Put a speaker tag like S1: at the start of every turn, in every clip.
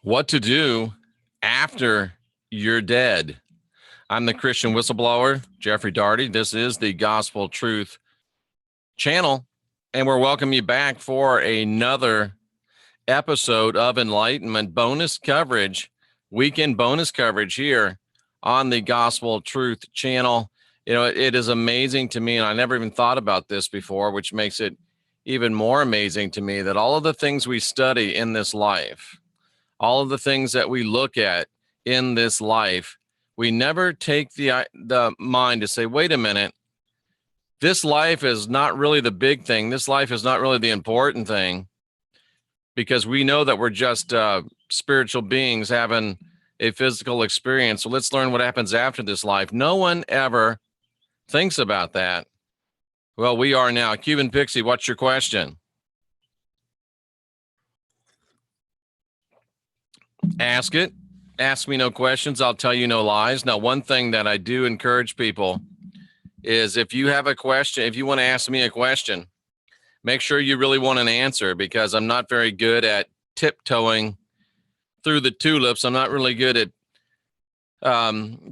S1: What to do after you're dead. I'm the Christian whistleblower, Jeffrey Daugherty. This is the Gospel Truth channel, and we're welcoming you back for another episode of Enlightenment bonus coverage, weekend bonus coverage here on the Gospel Truth channel. You know, it is amazing to me, and I never even thought about this before, which makes it even more amazing to me that all of the things we study in this life, all of the things that we look at in this life, we never take the mind to say, wait a minute, this life is not really the big thing. This life is not really the important thing, because we know that we're just spiritual beings having a physical experience. So let's learn what happens after this life. No one ever thinks about that. Well, we are now. Cuban Pixie, what's your question? Ask it. Ask me no questions. I'll tell you no lies. Now, one thing that I do encourage people is if you have a question, if you want to ask me a question, make sure you really want an answer, because I'm not very good at tiptoeing through the tulips. I'm not really good at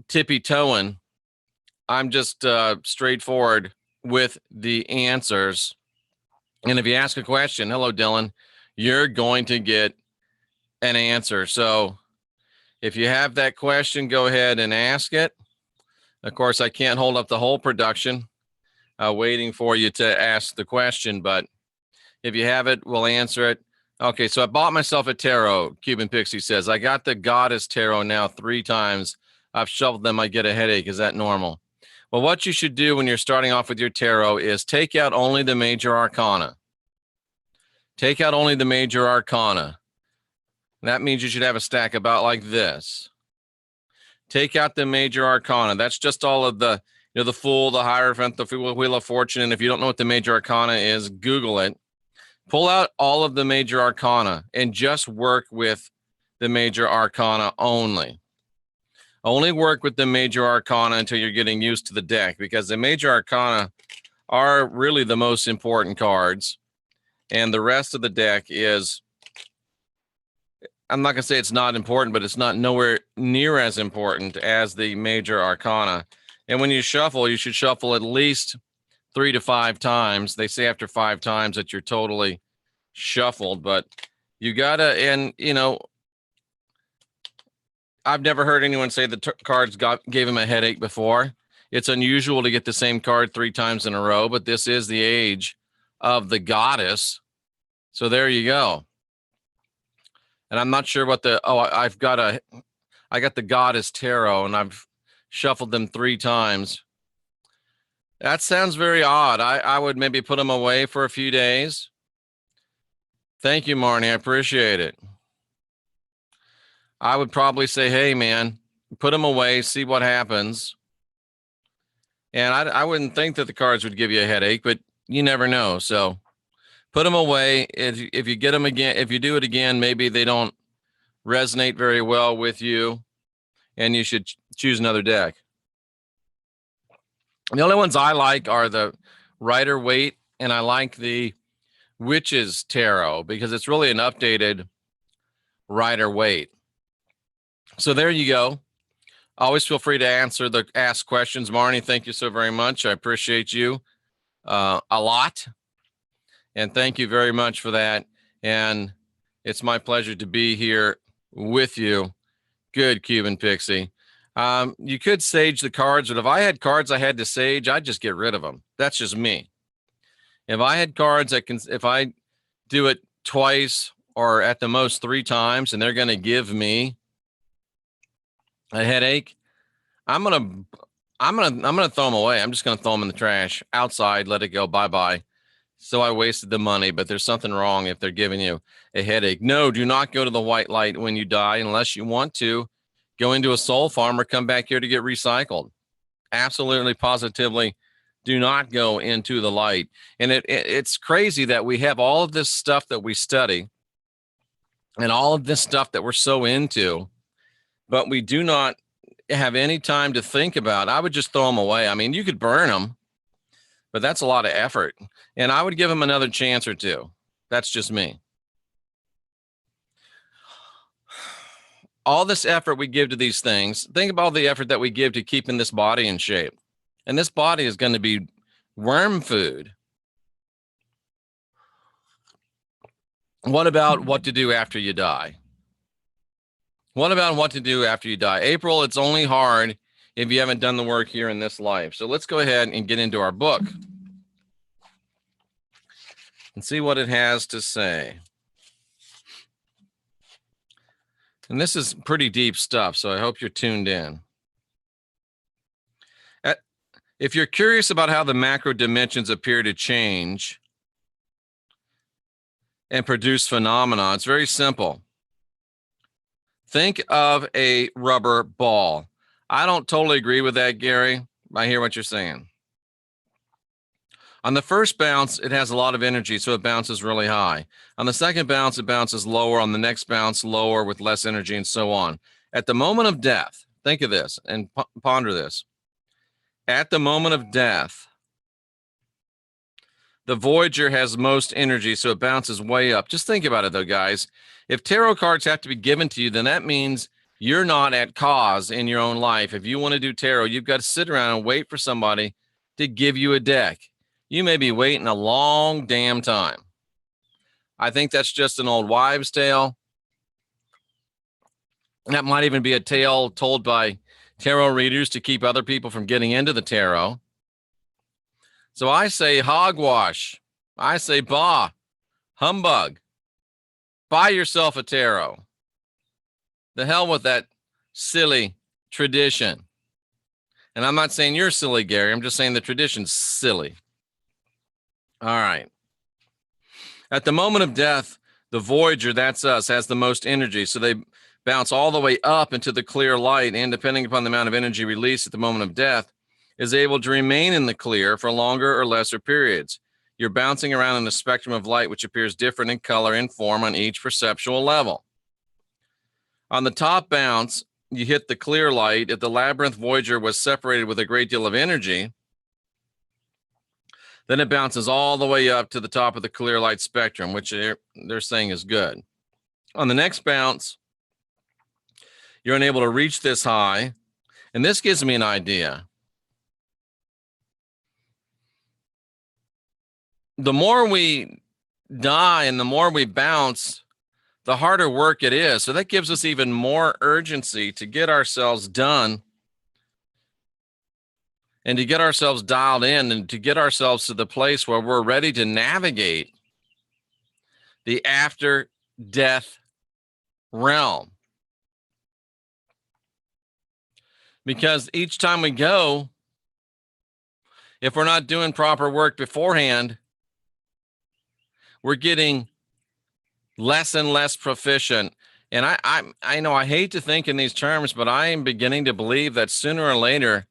S1: tippy-toeing. I'm just straightforward with the answers. And if you ask a question, hello, Dylan, you're going to get an answer. So if you have that question, go ahead and ask it. Of course, I can't hold up the whole production waiting for you to ask the question, but if you have it, we'll answer it. Okay, so I bought myself a tarot, Cuban Pixie says. I got the Goddess Tarot now 3 times. I've shuffled them. I get a headache. Is that normal? Well, what you should do when you're starting off with your tarot is take out only the major arcana. Take out only the major arcana. That means you should have a stack about like this. Take out the major arcana. That's just all of the, the Fool, the Hierophant, the Wheel of Fortune. And if you don't know what the major arcana is, Google it. Pull out all of the major arcana and just work with the major arcana only. Only work with the major arcana until you're getting used to the deck, because the major arcana are really the most important cards. And the rest of the deck is, I'm not going to say it's not important, but it's not nowhere near as important as the major arcana. And when you shuffle, you should shuffle at least 3 to 5 times. They say after 5 times that you're totally shuffled, but you gotta, and I've never heard anyone say the cards gave him a headache before. It's unusual to get the same card 3 times in a row, but this is the age of the goddess. So there you go. And I'm not sure what I got the Goddess Tarot, and I've shuffled them 3 times. That sounds very odd. I would maybe put them away for a few days. Thank you, Marnie. I appreciate it. I would probably say, hey, man, put them away, see what happens. And I wouldn't think that the cards would give you a headache, but you never know. So put them away. If you get them again, if you do it again, maybe they don't resonate very well with you, and you should choose another deck. The only ones I like are the Rider-Waite, and I like the Witch's Tarot, because it's really an updated Rider-Waite. So there you go. Always feel free to ask questions. Marnie, thank you so very much. I appreciate you a lot. And thank you very much for that. And it's my pleasure to be here with you. Good, Cuban Pixie. You could sage the cards, but if I had cards I had to sage, I'd just get rid of them. That's just me. If I had cards if I do it twice or at the most 3 times, and they're going to give me a headache, I'm gonna throw them away. I'm just gonna throw them in the trash outside, let it go, bye-bye. So I wasted the money, but there's something wrong if they're giving you a headache. No, do not go to the white light when you die unless you want to go into a soul farm or come back here to get recycled. Absolutely, positively, do not go into the light. And it's crazy that we have all of this stuff that we study and all of this stuff that we're so into, but we do not have any time to think about. I would just throw them away. I mean, you could burn them, but that's a lot of effort. And I would give them another chance or two. That's just me. all this effort we give to these things, think about all the effort that we give to keeping this body in shape. And this body is going to be worm food. What about what to do after you die? What about what to do after you die? April, it's only hard if you haven't done the work here in this life. So let's go ahead and get into our book and see what it has to say. And this is pretty deep stuff, so I hope you're tuned in. If you're curious about how the macro dimensions appear to change and produce phenomena, it's very simple. Think of a rubber ball. I don't totally agree with that, Gary. I hear what you're saying. On the first bounce, it has a lot of energy, so it bounces really high. On the second bounce, it bounces lower. On the next bounce, lower with less energy, and so on. At the moment of death, think of this and ponder this. At the moment of death, the Voyager has most energy, so it bounces way up. Just think about it, though, guys. If tarot cards have to be given to you, then that means you're not at cause in your own life. If you want to do tarot, you've got to sit around and wait for somebody to give you a deck. You may be waiting a long damn time. I think that's just an old wives' tale. That might even be a tale told by tarot readers to keep other people from getting into the tarot. So I say hogwash. I say bah, humbug. Buy yourself a tarot. The hell with that silly tradition. And I'm not saying you're silly, Gary. I'm just saying the tradition's silly. All right. At the moment of death, the Voyager, that's us, has the most energy. So they bounce all the way up into the clear light, and depending upon the amount of energy released at the moment of death, is able to remain in the clear for longer or lesser periods. You're bouncing around in a spectrum of light, which appears different in color and form on each perceptual level. On the top bounce, you hit the clear light. If the Labyrinth Voyager was separated with a great deal of energy, then it bounces all the way up to the top of the clear light spectrum, which they're saying is good. On the next bounce, you're unable to reach this high. And this gives me an idea. The more we die and the more we bounce, the harder work it is. So that gives us even more urgency to get ourselves done and to get ourselves dialed in and to get ourselves to the place where we're ready to navigate the after-death realm. Because each time we go, if we're not doing proper work beforehand, we're getting less and less proficient. And I know I hate to think in these terms, but I am beginning to believe that sooner or later,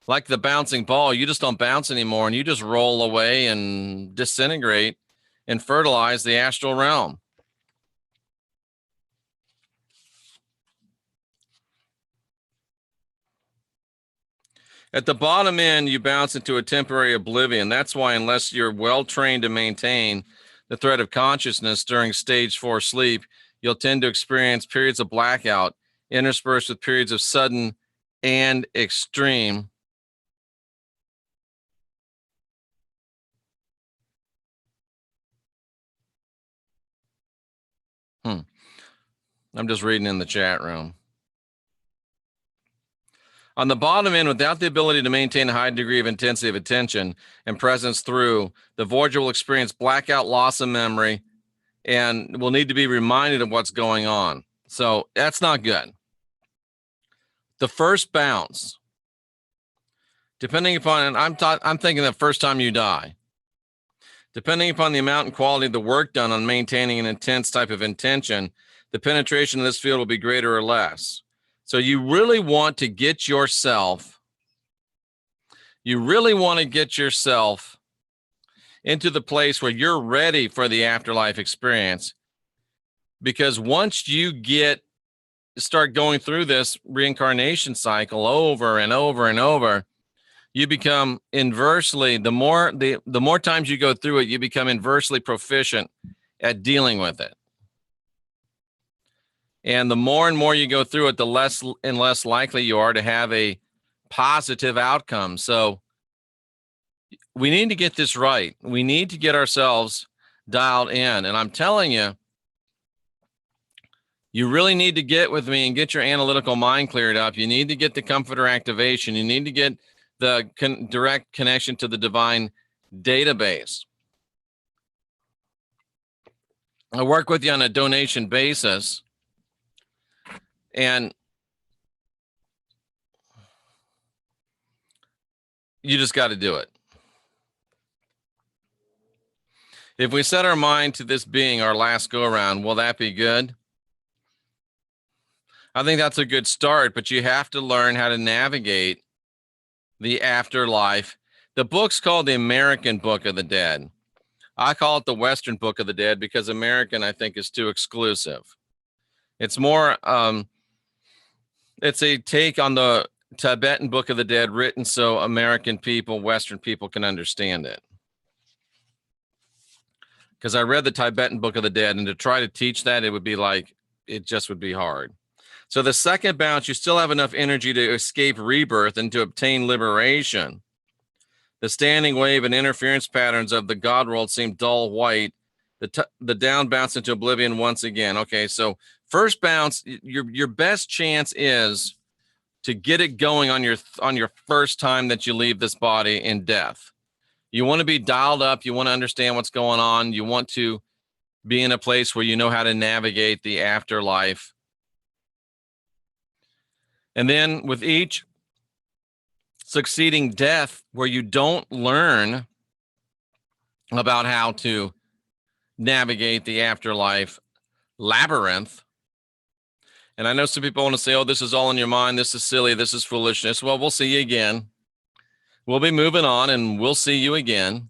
S1: like the bouncing ball, you just don't bounce anymore and you just roll away and disintegrate and fertilize the astral realm. At the bottom end, you bounce into a temporary oblivion. That's why, unless you're well trained to maintain the thread of consciousness during stage 4 sleep, you'll tend to experience periods of blackout interspersed with periods of sudden and extreme I'm just reading in the chat room. On the bottom end, without the ability to maintain a high degree of intensity of attention and presence through, the Voyager will experience blackout, loss of memory, and will need to be reminded of what's going on. So that's not good. The first bounce, depending upon, and I'm thinking the first time you die, depending upon the amount and quality of the work done on maintaining an intense type of intention, the penetration of this field will be greater or less. So you really want to get yourself into the place where you're ready for the afterlife experience. Because once you start going through this reincarnation cycle over and over and over, you become inversely, the more times you go through it, you become inversely proficient at dealing with it. And the more and more you go through it, the less and less likely you are to have a positive outcome. So we need to get this right. We need to get ourselves dialed in. And I'm telling you, you really need to get with me and get your analytical mind cleared up. You need to get the comforter activation. You need to get the direct connection to the divine database. I work with you on a donation basis. And you just got to do it. If we set our mind to this being our last go around, will that be good? I think that's a good start, but you have to learn how to navigate the afterlife. The book's called the American Book of the Dead. I call it the Western Book of the Dead because American, I think, is too exclusive. It's more, it's a take on the Tibetan Book of the Dead written so American people, Western people can understand it. Because I read the Tibetan Book of the Dead, and to try to teach that, it would be like, it just would be hard. So the second bounce, you still have enough energy to escape rebirth and to obtain liberation. The standing wave and interference patterns of the God world seem dull white. The down bounce into oblivion once again. Okay, so first bounce, your best chance is to get it going on your first time that you leave this body in death. You want to be dialed up. You want to understand what's going on. You want to be in a place where you know how to navigate the afterlife. And then with each succeeding death where you don't learn about how to navigate the afterlife labyrinth. And I know some people want to say, oh, this is all in your mind. This is silly. This is foolishness. Well, we'll see you again. We'll be moving on and we'll see you again.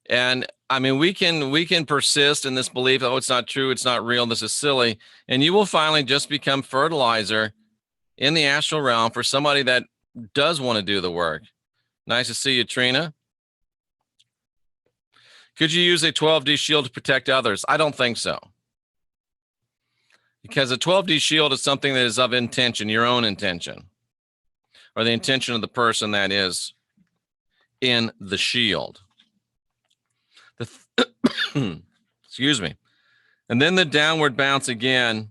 S1: And I mean, we can persist in this belief, oh, it's not true, it's not real, this is silly. And you will finally just become fertilizer in the astral realm for somebody that does want to do the work. Nice to see you, Trina. Could you use a 12D shield to protect others? I don't think so. Because a 12D shield is something that is of intention, your own intention, or the intention of the person that is in the shield. Excuse me. And then the downward bounce again,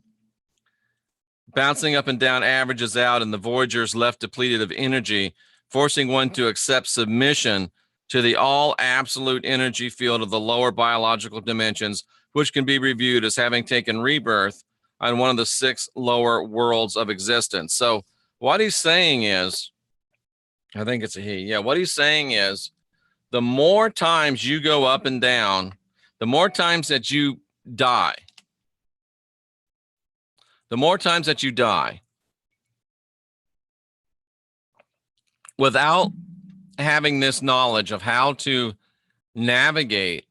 S1: bouncing up and down averages out, and the Voyager is left depleted of energy, forcing one to accept submission to the all absolute energy field of the lower biological dimensions, which can be reviewed as having taken rebirth on one of the 6 lower worlds of existence. So what he's saying is, I think it's a he. Yeah, what he's saying is, the more times you go up and down, the more times that you die, without having this knowledge of how to navigate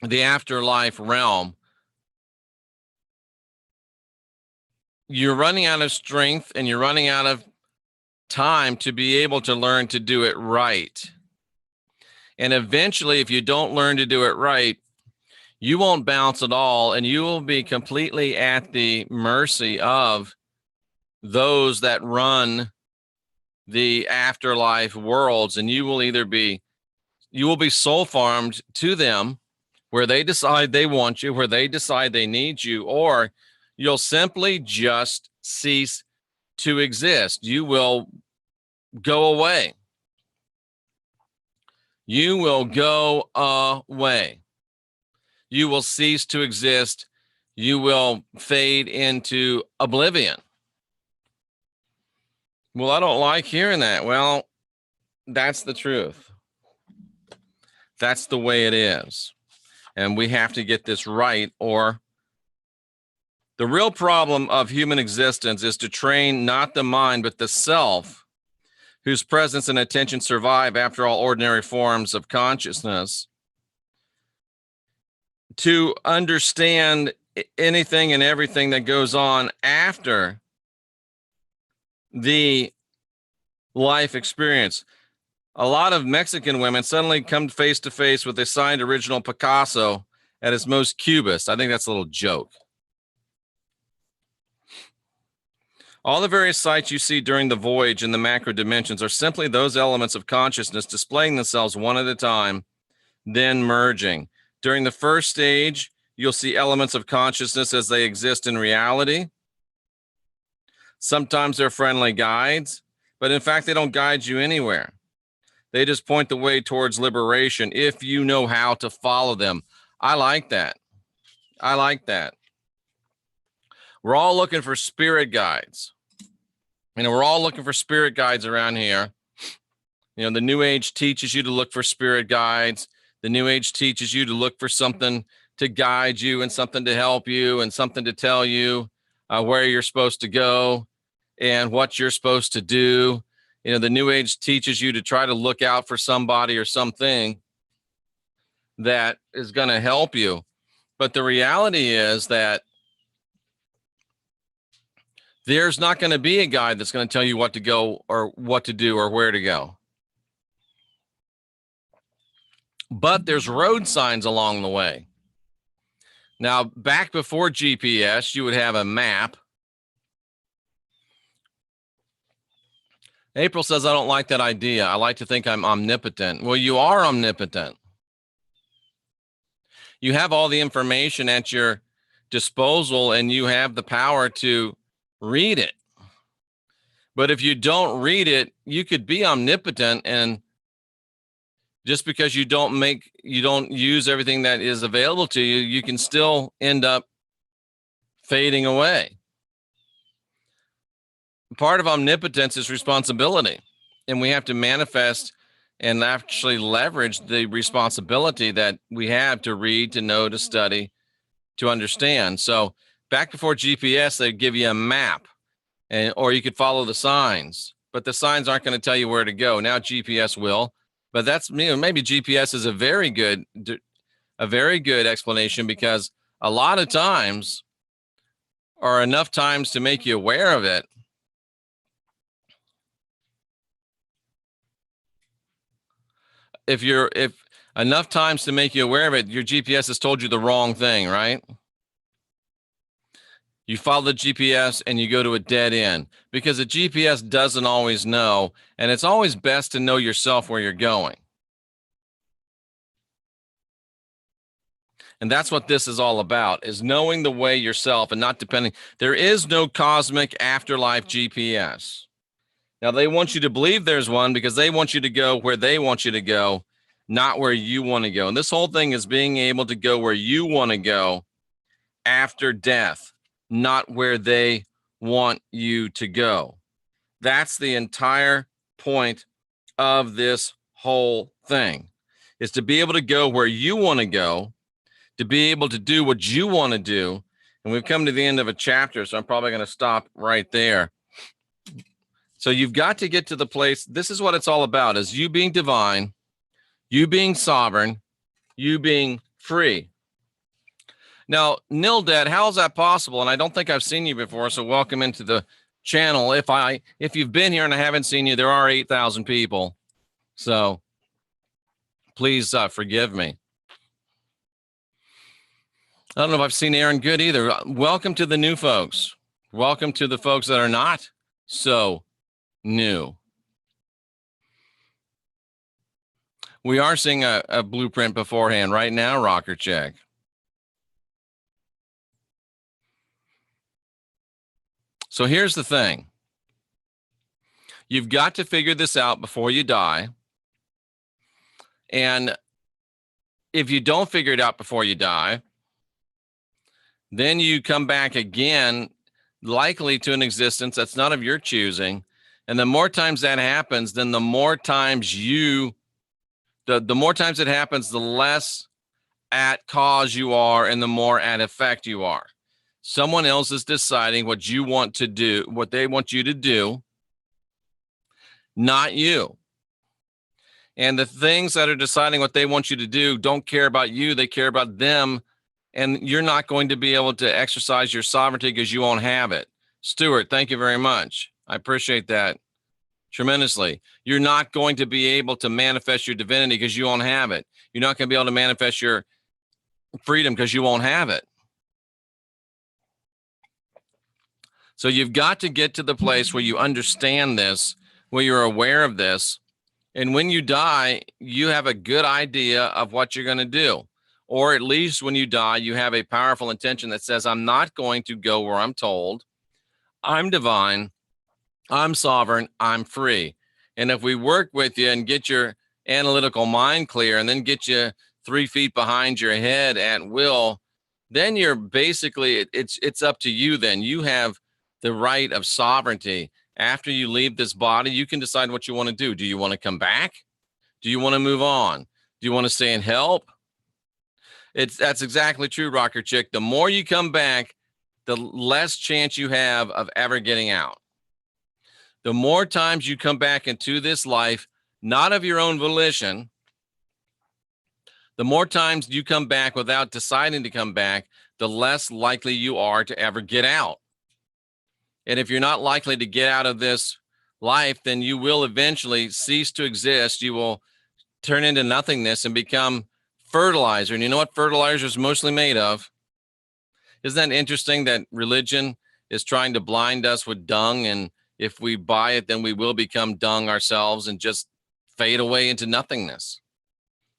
S1: the afterlife realm, you're running out of strength and you're running out of time to be able to learn to do it right. And eventually, if you don't learn to do it right, you won't bounce at all, and you will be completely at the mercy of those that run the afterlife worlds, and you will be soul farmed to them where they decide they want you, where they decide they need you, or you'll simply just cease to exist. You will go away. You will go away. You will cease to exist. You will fade into oblivion. Well, I don't like hearing that. Well, that's the truth. That's the way it is. And we have to get this right, or the real problem of human existence is to train not the mind, but the self, whose presence and attention survive after all ordinary forms of consciousness, to understand anything and everything that goes on after the life experience. A lot of Mexican women suddenly come face to face with a signed original Picasso at its most cubist. I think that's a little joke. All the various sights you see during the voyage in the macro dimensions are simply those elements of consciousness displaying themselves one at a time, then merging. During the first stage, you'll see elements of consciousness as they exist in reality. Sometimes they're friendly guides, but in fact, they don't guide you anywhere. They just point the way towards liberation if you know how to follow them. I like that. I like that. We're all looking for spirit guides. We're all looking for spirit guides around here. The New Age teaches you to look for spirit guides. The New Age teaches you to look for something to guide you and something to help you and something to tell you where you're supposed to go and what you're supposed to do. The New Age teaches you to try to look out for somebody or something that is going to help you. But the reality is that there's not going to be a guide that's going to tell you what to go or what to do or where to go. But there's road signs along the way. Now, back before GPS, you would have a map. April says, I don't like that idea. I like to think I'm omnipotent. Well, you are omnipotent. You have all the information at your disposal and you have the power to read it. But if you don't read it, you could be omnipotent, and just because you don't use everything that is available to you, you can still end up fading away. Part of omnipotence is responsibility, and we have to manifest and actually leverage the responsibility that we have to read, to know, to study, to understand. So back before GPS, they'd give you a map, or you could follow the signs, but the signs aren't going to tell you where to go. Now GPS will, but that's, maybe GPS is a very good explanation, because a lot of times, or enough times to make you aware of it, if enough times to make you aware of it, your GPS has told you the wrong thing, right? You follow the GPS and you go to a dead end, because the GPS doesn't always know, and it's always best to know yourself where you're going. And that's what this is all about, is knowing the way yourself and not depending. There is no cosmic afterlife GPS. Now, they want you to believe there's one because they want you to go where they want you to go, not where you want to go. And this whole thing is being able to go where you want to go after death, not where they want you to go. That's the entire point of this whole thing, is to be able to go where you want to go, to be able to do what you want to do. And we've come to the end of a chapter, so I'm probably going to stop right there. So you've got to get to the place. This is what it's all about, is you being divine, you being sovereign, you being free. Now, Nildad, how is that possible? And I don't think I've seen you before, so welcome into the channel. If you've been here and I haven't seen you, there are 8,000 people. So please forgive me. I don't know if I've seen Aaron Good either. Welcome to the new folks. Welcome to the folks that are not so new. We are seeing a blueprint beforehand right now, Rocker Check. So here's the thing. You've got to figure this out before you die. And if you don't figure it out before you die, then you come back again, likely to an existence that's not of your choosing. And the more times that happens, then the more times the more times it happens, the less at cause you are and the more at effect you are. Someone else is deciding what you want to do, what they want you to do, not you. And the things that are deciding what they want you to do don't care about you. They care about them. And you're not going to be able to exercise your sovereignty because you won't have it. Stuart, thank you very much. I appreciate that tremendously. You're not going to be able to manifest your divinity because you won't have it. You're not going to be able to manifest your freedom because you won't have it. So you've got to get to the place where you understand this, where you're aware of this. And when you die, you have a good idea of what you're going to do. Or at least when you die, you have a powerful intention that says, I'm not going to go where I'm told. I'm divine. I'm sovereign. I'm free. And if we work with you and get your analytical mind clear and then get you 3 feet behind your head at will, then you're basically, it's up to you then. You have the right of sovereignty. After you leave this body, you can decide what you want to do. Do you want to come back? Do you want to move on? Do you want to stay and help? That's exactly true, Rocker Chick. The more you come back, the less chance you have of ever getting out. The more times you come back into this life, not of your own volition, the more times you come back without deciding to come back, the less likely you are to ever get out. And if you're not likely to get out of this life, then you will eventually cease to exist. You will turn into nothingness and become fertilizer. And you know what fertilizer is mostly made of? Isn't that interesting that religion is trying to blind us with dung? And if we buy it, then we will become dung ourselves and just fade away into nothingness,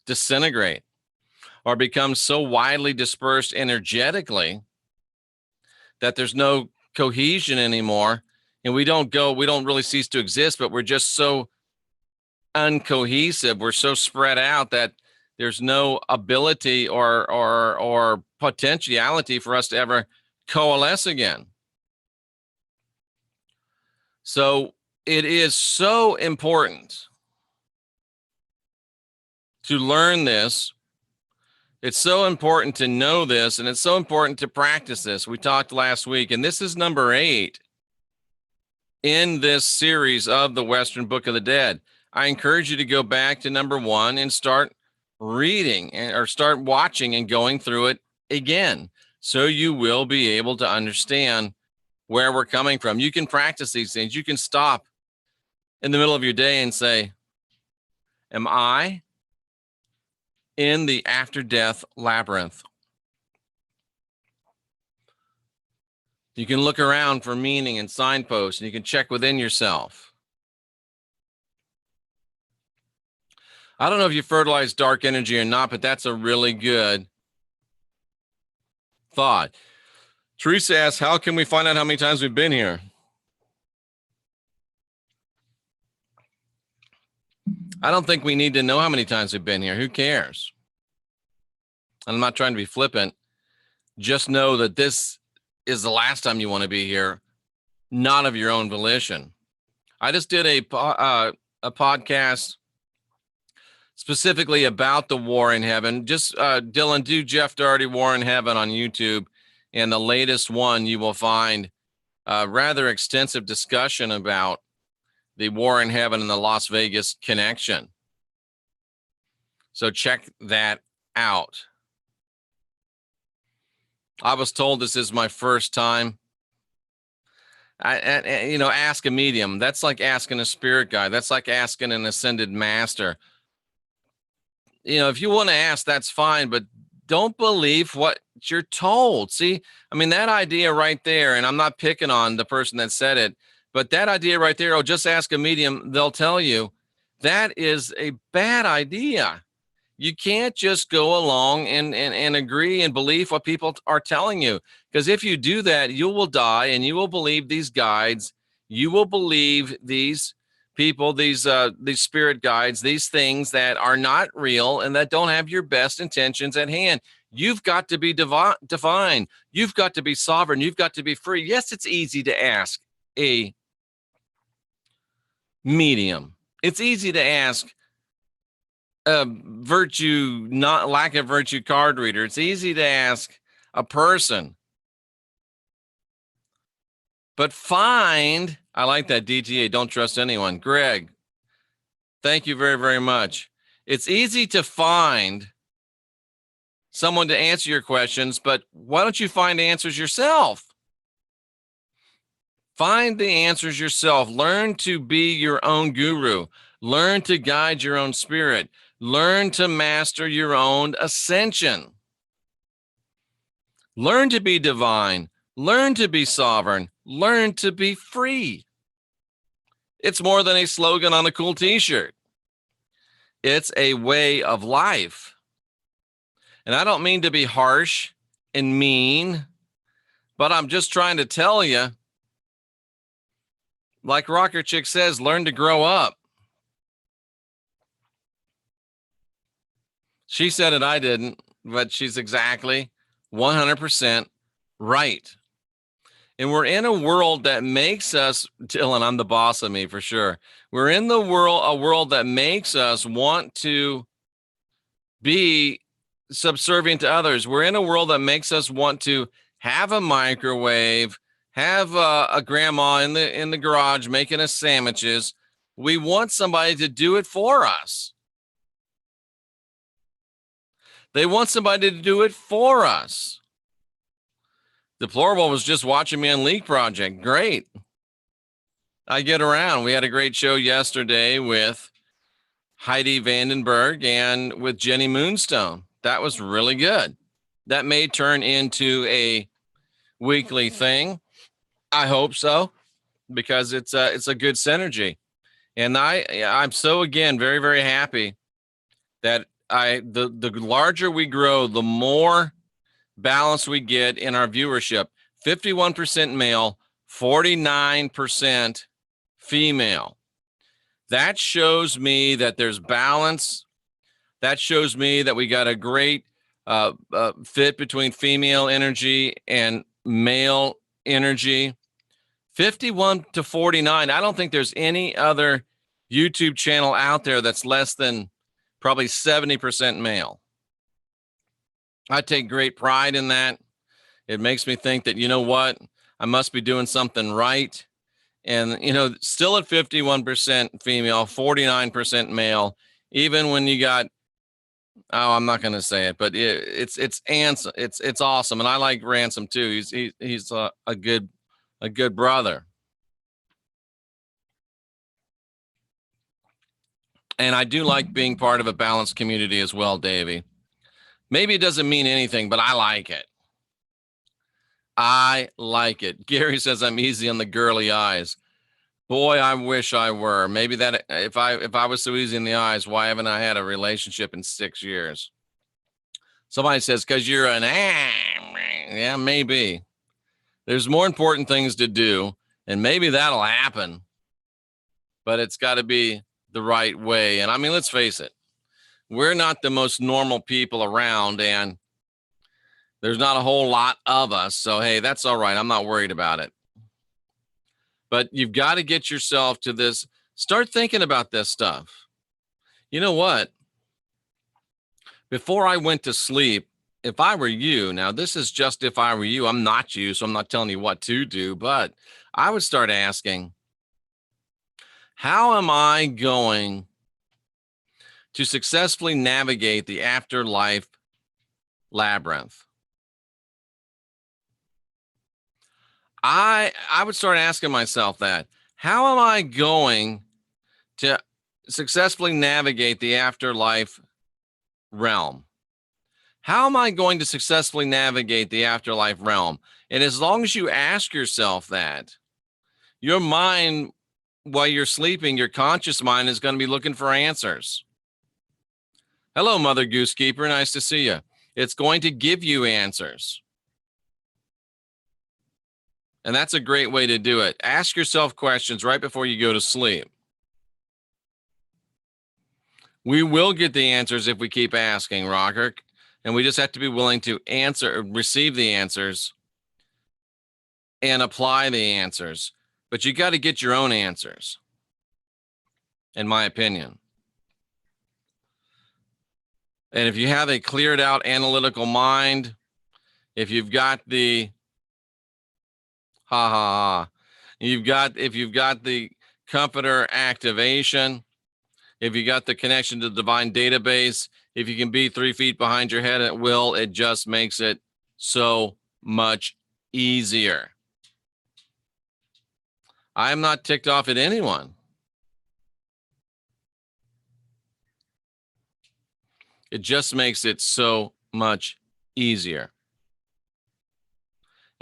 S1: disintegrate, or become so widely dispersed energetically that there's no cohesion anymore. And we don't really cease to exist, but we're just so uncohesive. We're so spread out that there's no ability or potentiality for us to ever coalesce again. So it is so important to learn this. It's so important to know this, and it's so important to practice this. We talked last week, and this is number 8 in this series of the Western Book of the Dead. I encourage you to go back to number 1 and start reading or start watching and going through it again, so you will be able to understand where we're coming from. You can practice these things. You can stop in the middle of your day and say, am I in the after-death labyrinth? You can look around for meaning and signposts, and you can check within yourself. I don't know if you fertilize dark energy or not, but that's a really good thought. Teresa asks, how can we find out how many times we've been here? I don't think we need to know how many times we've been here. Who cares? I'm not trying to be flippant. Just know that this is the last time you want to be here, not of your own volition. I just did a podcast specifically about the war in heaven. Just Dylan, do Jeff Doherty War in Heaven on YouTube. And the latest one, you will find a rather extensive discussion about the war in heaven and the Las Vegas connection. So check that out. I was told this is my first time. Ask a medium. That's like asking a spirit guide. That's like asking an ascended master. If you want to ask, that's fine, but don't believe what you're told. See, that idea right there, and I'm not picking on the person that said it, but that idea right there, just ask a medium, they'll tell you, that is a bad idea. You can't just go along and agree and believe what people are telling you, because if you do that, you will die, and you will believe these guides. You will believe these people, these spirit guides, these things that are not real and that don't have your best intentions at hand. You've got to be divine. You've got to be sovereign. You've got to be free. Yes, it's easy to ask a medium. It's easy to ask a lack of virtue card reader. It's easy to ask a person. But I like that DTA, don't trust anyone. Greg, thank you very, very much. It's easy to find someone to answer your questions, but why don't you find answers yourself? Find the answers yourself. Learn to be your own guru. Learn to guide your own spirit. Learn to master your own ascension. Learn to be divine. Learn to be sovereign. Learn to be free. It's more than a slogan on a cool t-shirt. It's a way of life. And I don't mean to be harsh and mean, but I'm just trying to tell you, like Rocker Chick says, learn to grow up. She said it, I didn't, but she's exactly 100% right. And we're in a world that makes us, Dylan, I'm the boss of me for sure. We're in a world that makes us want to be subservient to others. We're in a world that makes us want to have a microwave, have a grandma in the garage making us sandwiches. We want somebody to do it for us. They want somebody to do it for us. Deplorable was just watching me on Leak Project. Great. I get around. We had a great show yesterday with Heidi Vandenberg and with Jenny Moonstone. That was really good. That may turn into a weekly thing. I hope so, because it's a good synergy. And I'm so, again, very, very happy that the larger we grow, the more balance we get in our viewership. 51% male, 49% female. That shows me that there's balance. That shows me that we got a great fit between female energy and male energy. 51 to 49. I don't think there's any other YouTube channel out there that's less than probably 70% male. I take great pride in that. It makes me think that, you know what, I must be doing something right. And, you know, still at 51% female, 49% male, even when you got, oh, I'm not going to say it, but it's awesome. And I like Ransom too. He's a good brother. And I do like being part of a balanced community as well, Davey. Maybe it doesn't mean anything, but I like it. I like it. Gary says I'm easy on the girly eyes. Boy, I wish I were. Maybe that if I was so easy in the eyes, why haven't I had a relationship in 6 years? Somebody says, because you're an yeah, maybe. There's more important things to do, and maybe that'll happen. But it's got to be the right way. And I mean, let's face it. We're not the most normal people around, and there's not a whole lot of us. So, hey, that's all right. I'm not worried about it. But you've got to get yourself to this. Start thinking about this stuff. You know what? Before I went to sleep, if I were you, now this is just if I were you, I'm not you, so I'm not telling you what to do, but I would start asking, how am I going to successfully navigate the afterlife labyrinth? I would start asking myself that. How am I going to successfully navigate the afterlife realm? How am I going to successfully navigate the afterlife realm? And as long as you ask yourself that, your mind, while you're sleeping, your conscious mind is going to be looking for answers. Hello, Mother Goosekeeper. Nice to see you. It's going to give you answers. And that's a great way to do it. Ask yourself questions right before you go to sleep. We will get the answers if we keep asking, Rocker. And we just have to be willing to receive the answers and apply the answers. But you got to get your own answers, in my opinion. And if you have a cleared out analytical mind, if you've got the if you've got the comforter activation, if you got the connection to the divine database, if you can be 3 feet behind your head at will, it just makes it so much easier. I am not ticked off at anyone. It just makes it so much easier.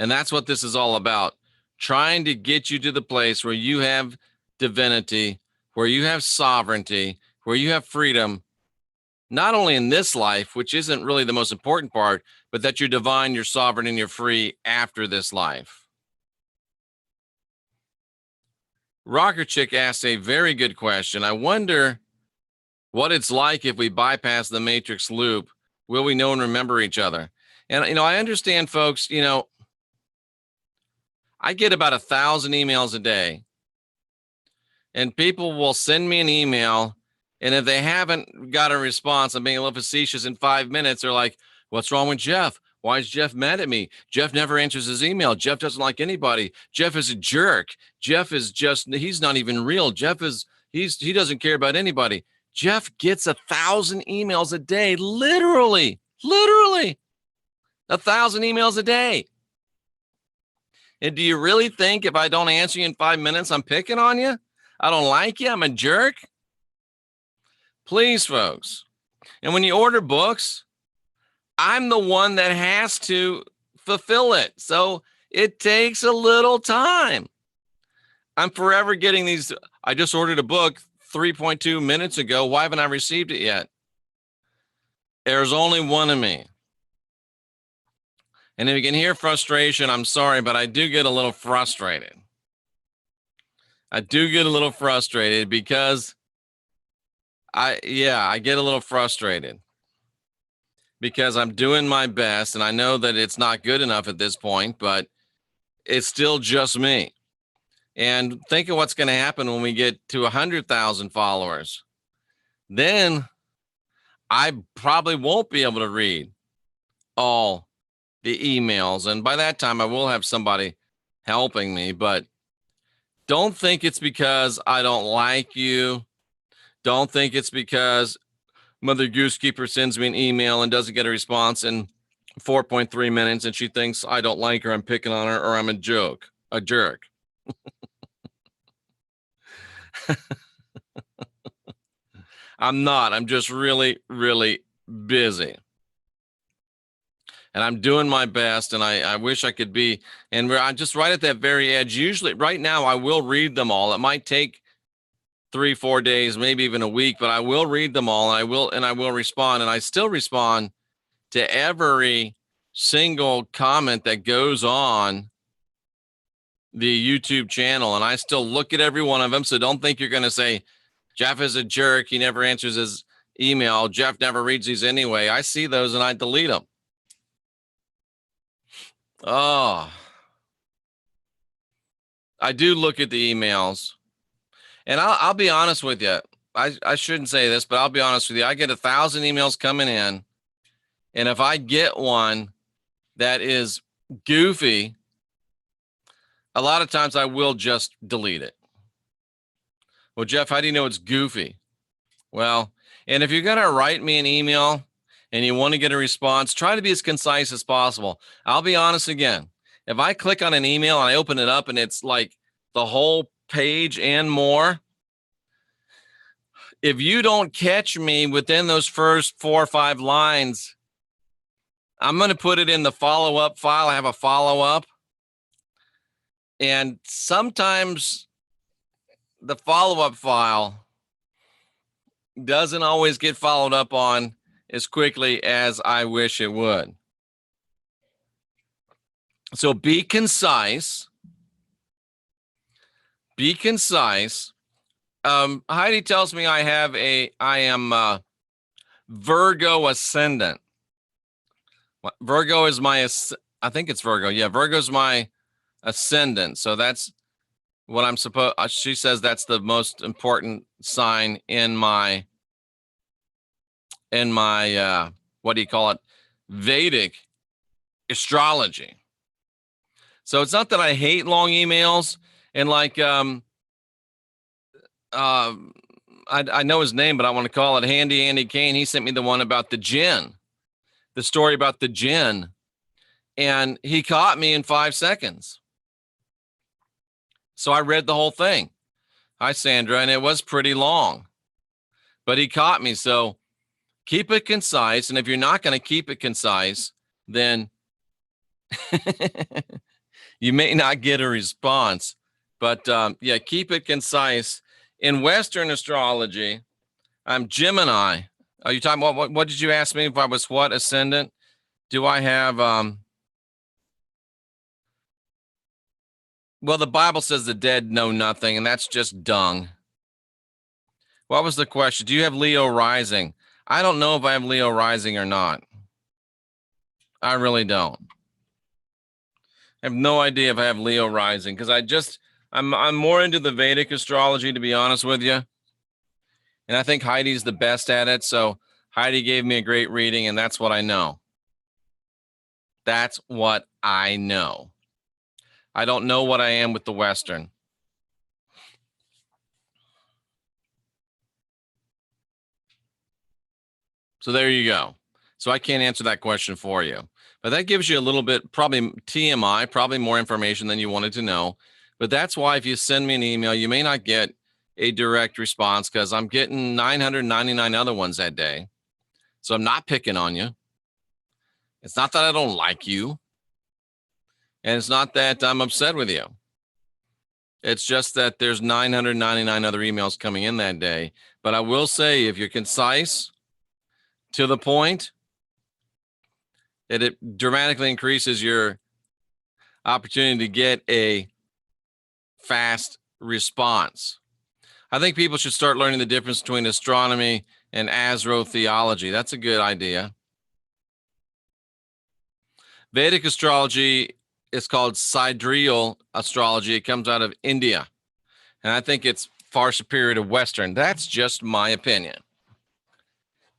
S1: And that's what this is all about. Trying to get you to the place where you have divinity, where you have sovereignty, where you have freedom, not only in this life, which isn't really the most important part, but that you're divine, you're sovereign, and you're free after this life. Rocker Chick asked a very good question. I wonder what it's like if we bypass the matrix loop. Will we know and remember each other? And, I understand, folks, I get about 1,000 emails a day, and people will send me an email. And if they haven't got a response, I'm being a little facetious, in 5 minutes, they're like, what's wrong with Jeff? Why is Jeff mad at me? Jeff never answers his email. Jeff doesn't like anybody. Jeff is a jerk. Jeff is he's not even real. He doesn't care about anybody. Jeff gets 1,000 emails a day, literally 1,000 emails a day. And do you really think if I don't answer you in 5 minutes, I'm picking on you? I don't like you? I'm a jerk? Please, folks. And when you order books, I'm the one that has to fulfill it. So it takes a little time. I'm forever getting these. I just ordered a book 3.2 minutes ago. Why haven't I received it yet? There's only one of me. And if you can hear frustration, I'm sorry, but I do get a little frustrated. Because I get a little frustrated because I'm doing my best, and I know that it's not good enough at this point, but it's still just me. And think of what's going to happen when we get to 100,000 followers. Then I probably won't be able to read all the emails. And by that time, I will have somebody helping me. But don't think it's because I don't like you. Don't think it's because Mother Goosekeeper sends me an email and doesn't get a response in 4.3 minutes, and she thinks I don't like her, I'm picking on her, or I'm a jerk. I'm not. I'm just really, really busy. And I'm doing my best, and I wish I could be. And I'm just right at that very edge. Usually, right now, I will read them all. It might take 3-4 days, maybe even a week, but I will read them all, and I will respond. And I still respond to every single comment that goes on the YouTube channel, and I still look at every one of them. So don't think you're going to say Jeff is a jerk, he never answers his email, Jeff never reads these anyway. I see those and I delete them. Oh, I do look at the emails, and I'll be honest with you. I shouldn't say this, but I'll be honest with you. I get 1,000 emails coming in, and if I get one that is goofy, a lot of times I will just delete it. Well, Jeff, how do you know it's goofy? Well, and if you're going to write me an email and you want to get a response, try to be as concise as possible. I'll be honest again. If I click on an email and I open it up and it's like the whole page and more, if you don't catch me within those first 4 or 5 lines, I'm going to put it in the follow-up file. I have a follow-up. And sometimes the follow-up file doesn't always get followed up on as quickly as I wish it would. So be concise. Be concise. Heidi tells me I am Virgo ascendant. Virgo is my, I think it's Virgo. Yeah, Virgo's my ascendant. So that's what I'm supposed, she says that's the most important sign in my, what do you call it? Vedic astrology. So it's not that I hate long emails, and like, I know his name, but I want to call it Handy Andy Kane. He sent me the one about the jinn, the story about the jinn, and he caught me in 5 seconds. So I read the whole thing. Hi, Sandra. And it was pretty long, but he caught me. So keep it concise. And if you're not going to keep it concise, then you may not get a response. But yeah, keep it concise. In Western astrology, I'm Gemini. Are you talking about what did you ask me if I was what ascendant? Do I have well, the Bible says the dead know nothing, and that's just dung. What was the question? Do you have Leo rising? I don't know if I have Leo rising or not. I really don't. I have no idea if I have Leo rising because I'm more into the Vedic astrology, to be honest with you. And I think Heidi's the best at it. So Heidi gave me a great reading, and that's what I know. That's what I know. I don't know what I am with the Western. So there you go. So I can't answer that question for you. But that gives you a little bit, probably TMI, probably more information than you wanted to know. But that's why if you send me an email, you may not get a direct response because I'm getting 999 other ones that day. So I'm not picking on you. It's not that I don't like you. And it's not that I'm upset with you. It's just that there's 999 other emails coming in that day. But I will say, if you're concise, to the point, that it dramatically increases your opportunity to get a fast response. I think people should start learning the difference between astronomy and astrotheology. That's a good idea. Vedic astrology is called sidereal astrology. It comes out of India. And I think it's far superior to Western. That's just my opinion.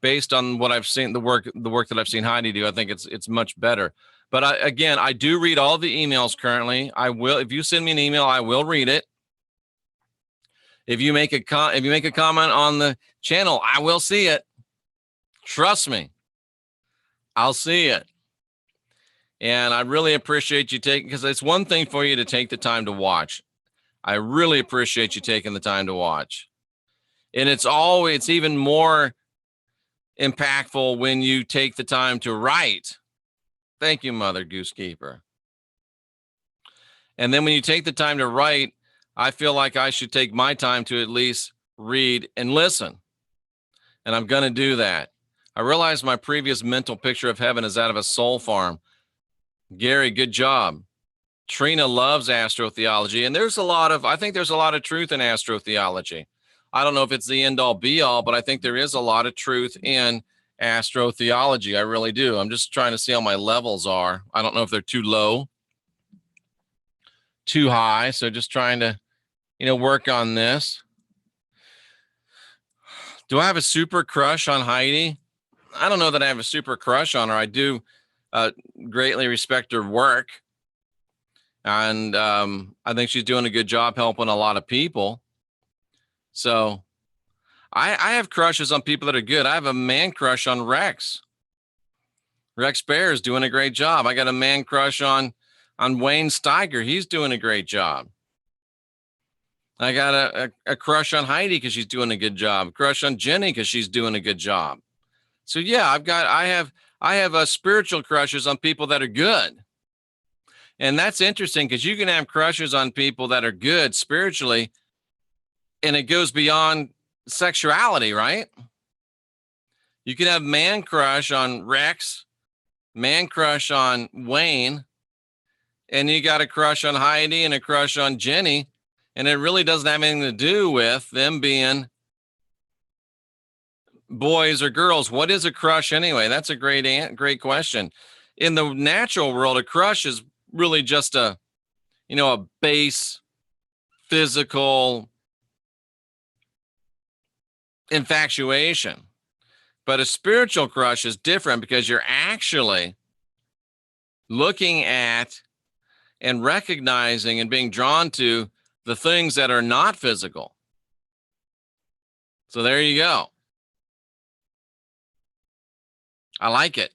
S1: Based on what I've seen, the work that I've seen Heidi do, I think it's much better. But I do read all the emails currently. I will, if you send me an email, I will read it. If you make a comment on the channel, I will see it. Trust me, I'll see it. And I really appreciate you taking, because it's one thing for you to take the time to watch. I really appreciate you taking the time to watch. And it's even more impactful when you take the time to write. Thank you, Mother Goosekeeper. And then when you take the time to write, I feel like I should take my time to at least read and listen. And I'm going to do that. I realize my previous mental picture of heaven is that of a soul farm. Gary, good job. Trina loves astrotheology. And I think there's a lot of truth in astrotheology. I don't know if it's the end all be all, but I think there is a lot of truth in astrotheology. I really do. I'm just trying to see how my levels are. I don't know if they're too low, too high. So just trying to, work on this. Do I have a super crush on Heidi? I don't know that I have a super crush on her. I do greatly respect her work. And I think she's doing a good job helping a lot of people. So I have crushes on people that are good. I have a man crush on Rex. Rex Bear is doing a great job. I got a man crush on Wayne Steiger. He's doing a great job. I got a crush on Heidi because she's doing a good job. A crush on Jenny because she's doing a good job. So yeah, I have spiritual crushes on people that are good. And that's interesting because you can have crushes on people that are good spiritually, and it goes beyond sexuality, right? You can have man crush on Rex, man crush on Wayne, and you got a crush on Heidi and a crush on Jenny, and it really doesn't have anything to do with them being boys or girls. What is a crush anyway? That's a great question. In the natural world, a crush is really just a base physical infatuation. But a spiritual crush is different because you're actually looking at and recognizing and being drawn to the things that are not physical. So there you go. I like it.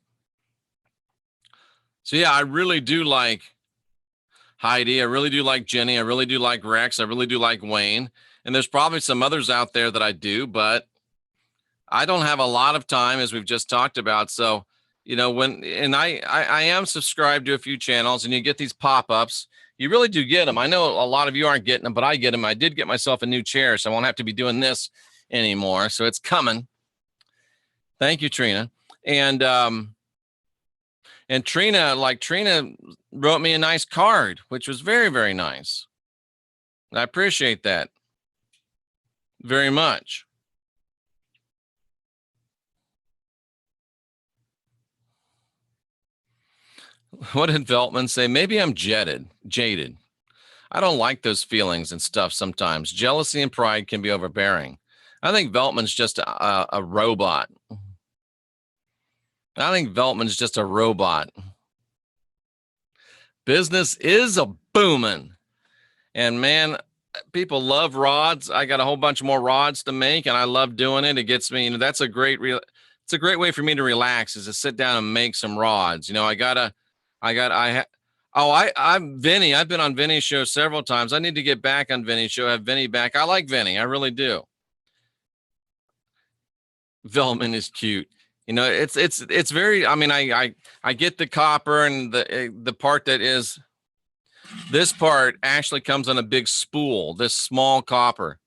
S1: So yeah, I really do like Heidi. I really do like Jenny. I really do like Rex. I really do like Wayne. And there's probably some others out there that I do, but I don't have a lot of time, as we've just talked about. So, I am subscribed to a few channels, and you get these pop-ups. You really do get them. I know a lot of you aren't getting them, but I get them. I did get myself a new chair, so I won't have to be doing this anymore. So it's coming. Thank you, Trina. And Trina wrote me a nice card, which was very, very nice. I appreciate that very much. What did Veltman say? Maybe I'm jaded. I don't like those feelings and stuff sometimes. Jealousy and pride can be overbearing. I think Veltman's just a robot. I think Veltman's just a robot. Business is a booming. And man, people love rods. I got a whole bunch more rods to make, and I love doing it. It gets me, that's a great it's a great way for me to relax, is to sit down and make some rods. I'm Vinny. I've been on Vinny's show several times. I need to get back on Vinny's show, have Vinny back. I like Vinny. I really do. Veltman is cute. It's very, I mean, I get the copper, and the part that is, this part actually comes on a big spool, this small copper.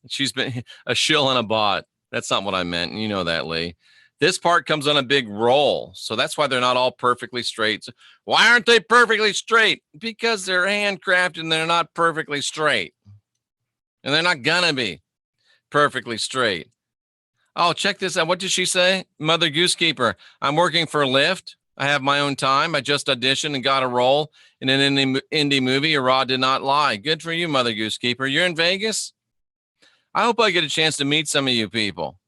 S1: She's been a shill and a bot. That's not what I meant. You know that, Lee. This part comes on a big roll. So that's why they're not all perfectly straight. So why aren't they perfectly straight? Because they're handcrafted and they're not perfectly straight. And they're not gonna be perfectly straight. Oh, check this out. What did she say? Mother Goosekeeper. I'm working for Lyft. I have my own time. I just auditioned and got a role in an indie movie. A raw did not lie. Good for you, Mother Goosekeeper. You're in Vegas? I hope I get a chance to meet some of you people.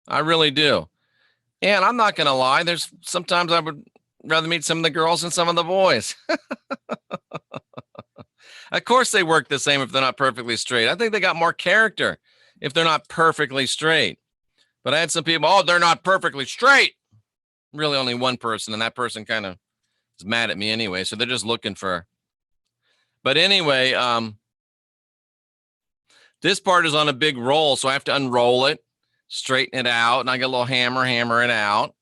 S1: I really do. And I'm not going to lie. There's sometimes I would rather meet some of the girls than some of the boys. Of course they work the same if they're not perfectly straight. I think they got more character if they're not perfectly straight. But I had some people, oh, they're not perfectly straight. Really only one person, and that person kind of is mad at me anyway. So they're just looking for. But anyway, this part is on a big roll, so I have to unroll it, straighten it out, and I get a little hammer it out.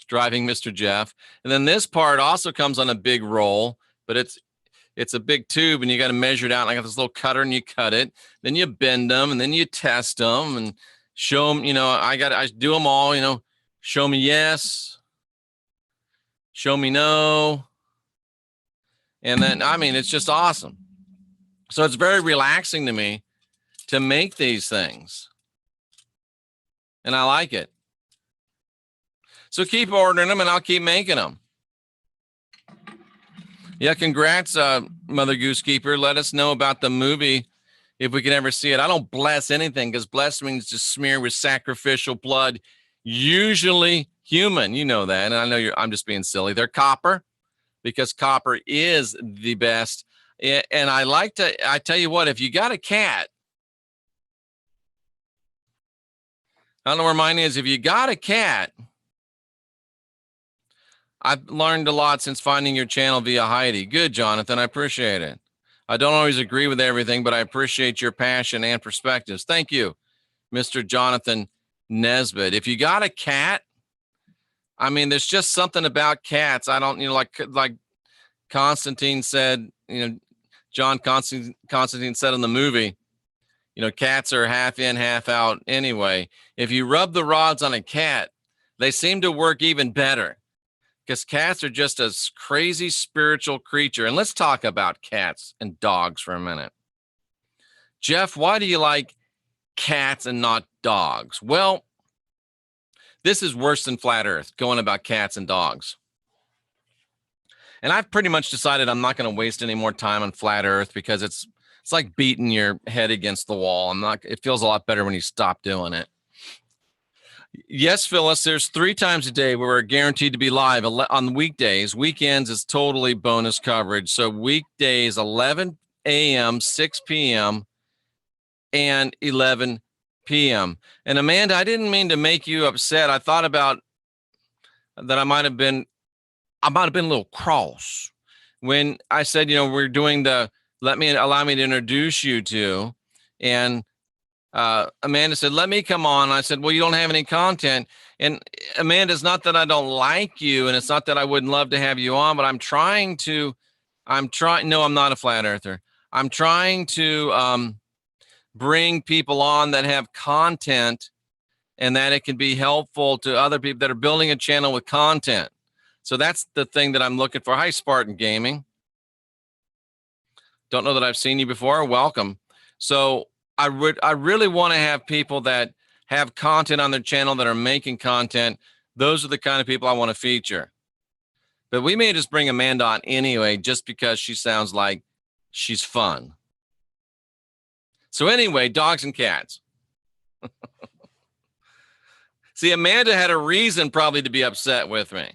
S1: Driving Mr. Jeff. And then this part also comes on a big roll, but it's a big tube, and you got to measure it out. And I got this little cutter, and you cut it. Then you bend them, and then you test them and show them. I do them all. Show me yes, show me no. And then, I mean, it's just awesome. So it's very relaxing to me to make these things. And I like it. So keep ordering them, and I'll keep making them. Yeah, congrats, Mother Goosekeeper. Let us know about the movie if we can ever see it. I don't bless anything, because bless means to smear with sacrificial blood, usually human. You know that. And I know I'm just being silly. They're copper, because copper is the best. And I tell you what, if you got a cat, I don't know where mine is. If you got a cat, I've learned a lot since finding your channel via Heidi. Good, Jonathan. I appreciate it. I don't always agree with everything, but I appreciate your passion and perspectives. Thank you, Mr. Jonathan Nesbitt. If you got a cat, I mean, there's just something about cats. I don't, like Constantine said, John Constantine said in the movie, cats are half in, half out anyway. If you rub the rods on a cat, they seem to work even better, because cats are just a crazy spiritual creature. And let's talk about cats and dogs for a minute. Jeff, why do you like cats and not dogs? Well, this is worse than Flat Earth, going about cats and dogs. And I've pretty much decided I'm not going to waste any more time on Flat Earth, because it's like beating your head against the wall. It feels a lot better when you stop doing it. Yes, Phyllis, there's 3 times a day where we're guaranteed to be live on the weekdays. Weekends is totally bonus coverage. So weekdays, 11 a.m., 6 p.m., and 11 p.m. And Amanda, I didn't mean to make you upset. I thought about that I might have been a little cross when I said, we're doing the allow me to introduce you to, and Amanda said, let me come on. I said, well, you don't have any content. And Amanda, it's not that I don't like you, and it's not that I wouldn't love to have you on, but no, I'm not a flat earther. I'm trying to bring people on that have content and that it can be helpful to other people that are building a channel with content. So that's the thing that I'm looking for. Hi, Spartan Gaming. Don't know that I've seen you before. Welcome. So I really want to have people that have content on their channel, that are making content. Those are the kind of people I want to feature. But we may just bring Amanda on anyway, just because she sounds like she's fun. So anyway, dogs and cats. See, Amanda had a reason probably to be upset with me.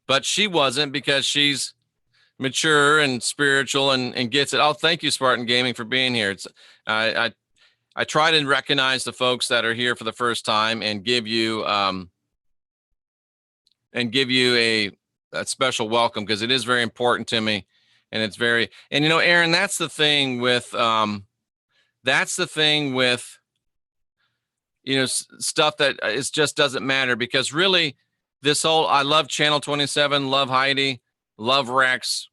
S1: But she wasn't, because she's mature and spiritual and gets it. Oh, thank you, Spartan Gaming, for being here. It's I try to recognize the folks that are here for the first time and give you a special welcome, because it is very important to me. And it's very, and you know, Aaron, that's the thing with you know, stuff that it just doesn't matter, because really this whole, I love Channel 27, love Heidi, love Rex.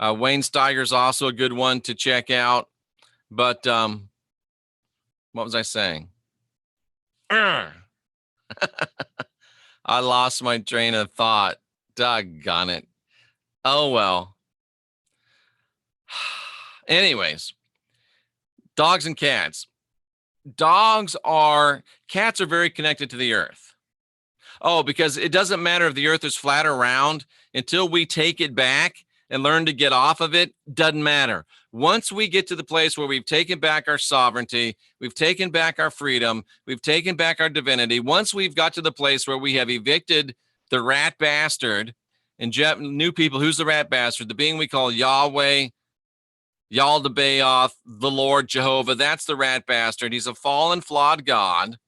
S1: Wayne Steiger's also a good one to check out. But what was I saying? I lost my train of thought. Doggone it. Oh, well. Anyways, dogs and cats. Cats are very connected to the earth. Oh, because it doesn't matter if the earth is flat or round until we take it back and learn to get off of it. Doesn't matter. Once we get to the place where we've taken back our sovereignty, we've taken back our freedom, we've taken back our divinity. Once we've got to the place where we have evicted the rat bastard, and Jeff, new people, who's the rat bastard? The being we call Yahweh, Yaldabaoth, the Lord Jehovah. That's the rat bastard. He's a fallen, flawed God.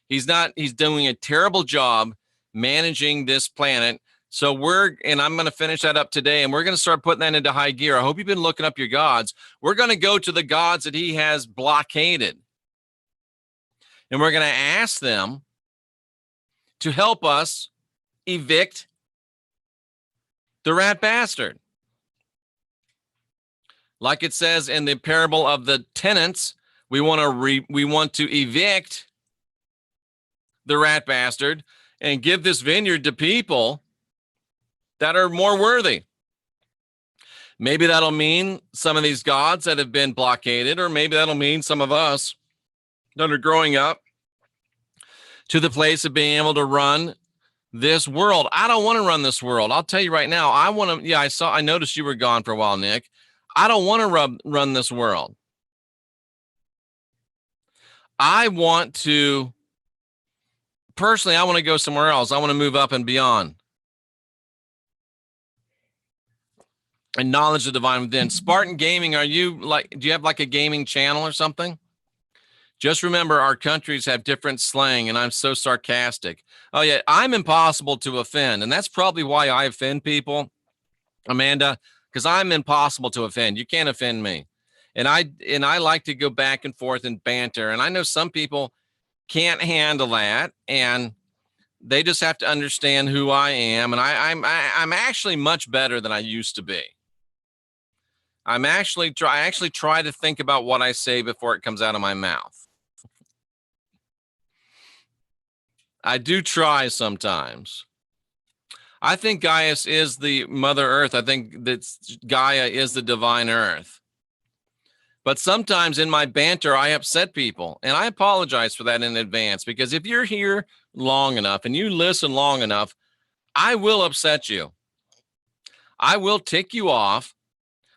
S1: He's doing a terrible job managing this planet. So I'm going to finish that up today, and we're going to start putting that into high gear. I hope you've been looking up your gods. We're going to go to the gods that he has blockaded, and we're going to ask them to help us evict the rat bastard. Like it says in the parable of the tenants, we want to evict the rat bastard and give this vineyard to people that are more worthy. Maybe that'll mean some of these gods that have been blockaded, or maybe that'll mean some of us that are growing up to the place of being able to run this world. I don't want to run this world. I'll tell you right now, I noticed you were gone for a while, Nick. I don't want to run this world. I want to go somewhere else. I want to move up and beyond. And knowledge of the divine within. Spartan Gaming, do you have like a gaming channel or something? Just remember, our countries have different slang, and I'm so sarcastic. Oh yeah, I'm impossible to offend, and that's probably why I offend people, Amanda, because I'm impossible to offend. You can't offend me. And I like to go back and forth and banter. And I know some people can't handle that, and they just have to understand who I am. And I'm actually much better than I used to be. I actually try to think about what I say before it comes out of my mouth. I do try sometimes. I think Gaius is the Mother Earth. I think that Gaia is the divine earth. But sometimes in my banter, I upset people, and I apologize for that in advance, because if you're here long enough and you listen long enough, I will upset you. I will tick you off.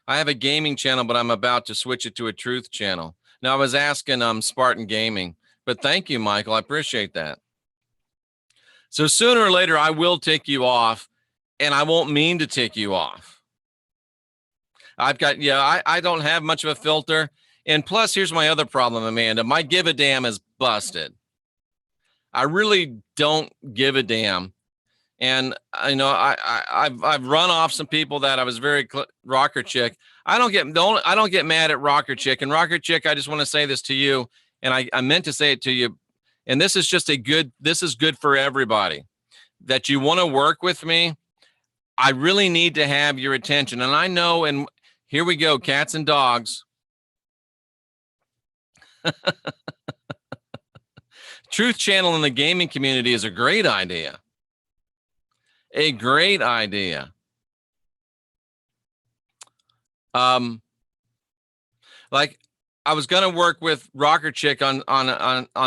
S1: I have a gaming channel, but I'm about to switch it to a truth channel. Now, I was asking Spartan Gaming, but thank you, Michael. I appreciate that. So sooner or later, I will tick you off, and I won't mean to tick you off. I don't have much of a filter. And plus, here's my other problem, Amanda. My give a damn is busted. I really don't give a damn. And I know I've run off some people that I was very Rocker Chick. I don't get mad at Rocker Chick. And Rocker Chick, I just want to say this to you. and I meant to say it to you, and this is good for everybody, that you want to work with me. I really need to have your attention. And I know, and here we go, cats and dogs. Truth Channel in the gaming community is a great idea. A great idea. Like, I was gonna work with Rocker Chick on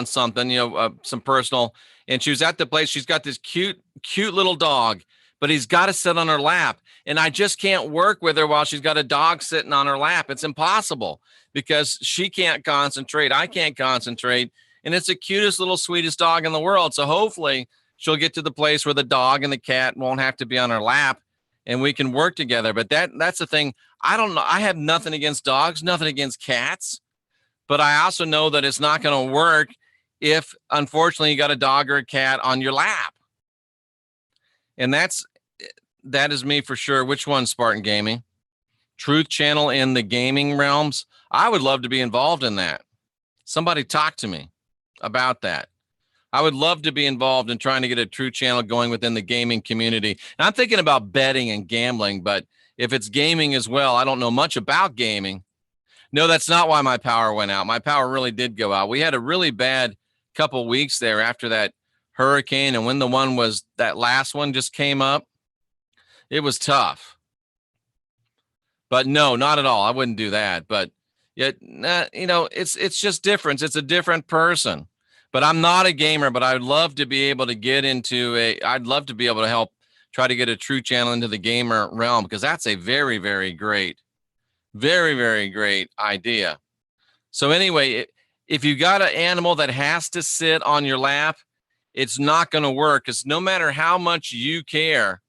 S1: something, some personal, and she was at the place. She's got this cute little dog, but he's got to sit on her lap, and I just can't work with her while she's got a dog sitting on her lap. It's impossible because she can't concentrate. I can't concentrate, and it's the cutest little sweetest dog in the world. So hopefully she'll get to the place where the dog and the cat won't have to be on her lap, and we can work together. But that's the thing. I don't know. I have nothing against dogs, nothing against cats, but I also know that it's not going to work if, unfortunately, you got a dog or a cat on your lap. And that is me for sure. Which one, Spartan Gaming? Truth Channel in the gaming realms? I would love to be involved in that. Somebody talk to me about that. I would love to be involved in trying to get a Truth Channel going within the gaming community. And I'm thinking about betting and gambling, but if it's gaming as well, I don't know much about gaming. No, that's not why my power went out. My power really did go out. We had a really bad couple weeks there after that hurricane, and when that last one just came up, it was tough. But no, not at all. I wouldn't do that. But yet, it's just different. It's a different person. But I'm not a gamer, but I'd love to be able to I'd love to be able to help try to get a Truth Channel into the gamer realm, because that's a very, very great, very, very great idea. So anyway, if you got an animal that has to sit on your lap, it's not going to work, because no matter how much you care,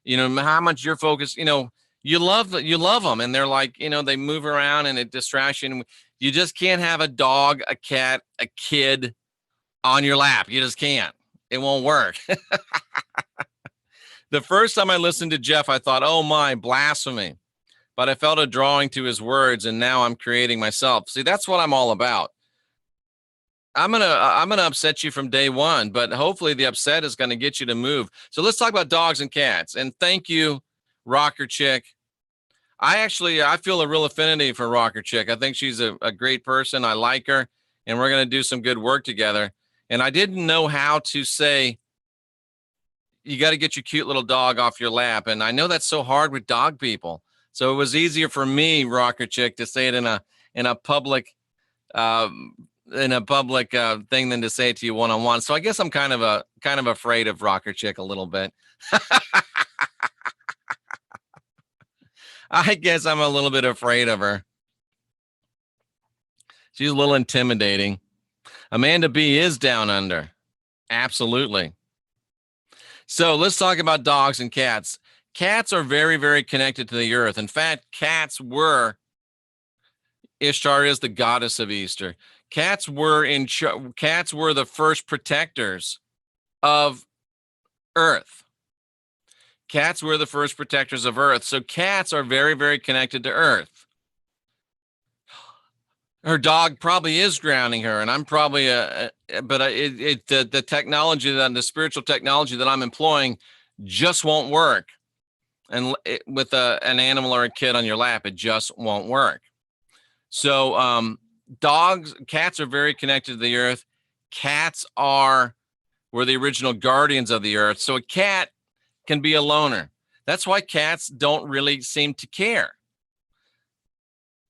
S1: how much you're focused, you love them, and they're like, they move around and it distracts you. And you just can't have a dog, a cat, a kid on your lap. You just can't. It won't work. The first time I listened to Jeff, I thought, oh my, blasphemy. But I felt a drawing to his words, and now I'm creating myself. See, that's what I'm all about. I'm gonna upset you from day one, but hopefully the upset is gonna get you to move. So let's talk about dogs and cats. And thank you, Rocker Chick. I feel a real affinity for Rocker Chick. I think she's a great person. I like her, and we're gonna do some good work together. And I didn't know how to say, you got to get your cute little dog off your lap. And I know that's so hard with dog people. So it was easier for me, Rocker Chick, to say it in a public thing than to say it to you one-on-one. So I guess I'm kind of afraid of Rocker Chick a little bit. I guess I'm a little bit afraid of her. She's a little intimidating. Amanda B is down under. Absolutely. So let's talk about dogs and cats. Cats are very, very connected to the earth. In fact, Ishtar is the goddess of Easter. Cats were the first protectors of Earth. Cats were the first protectors of Earth. So cats are very, very connected to Earth. Her dog probably is grounding her, and I'm probably the technology, the spiritual technology that I'm employing just won't work. And with an animal or a kid on your lap, it just won't work. So cats are very connected to the earth. Cats were the original guardians of the earth. So a cat can be a loner. That's why cats don't really seem to care.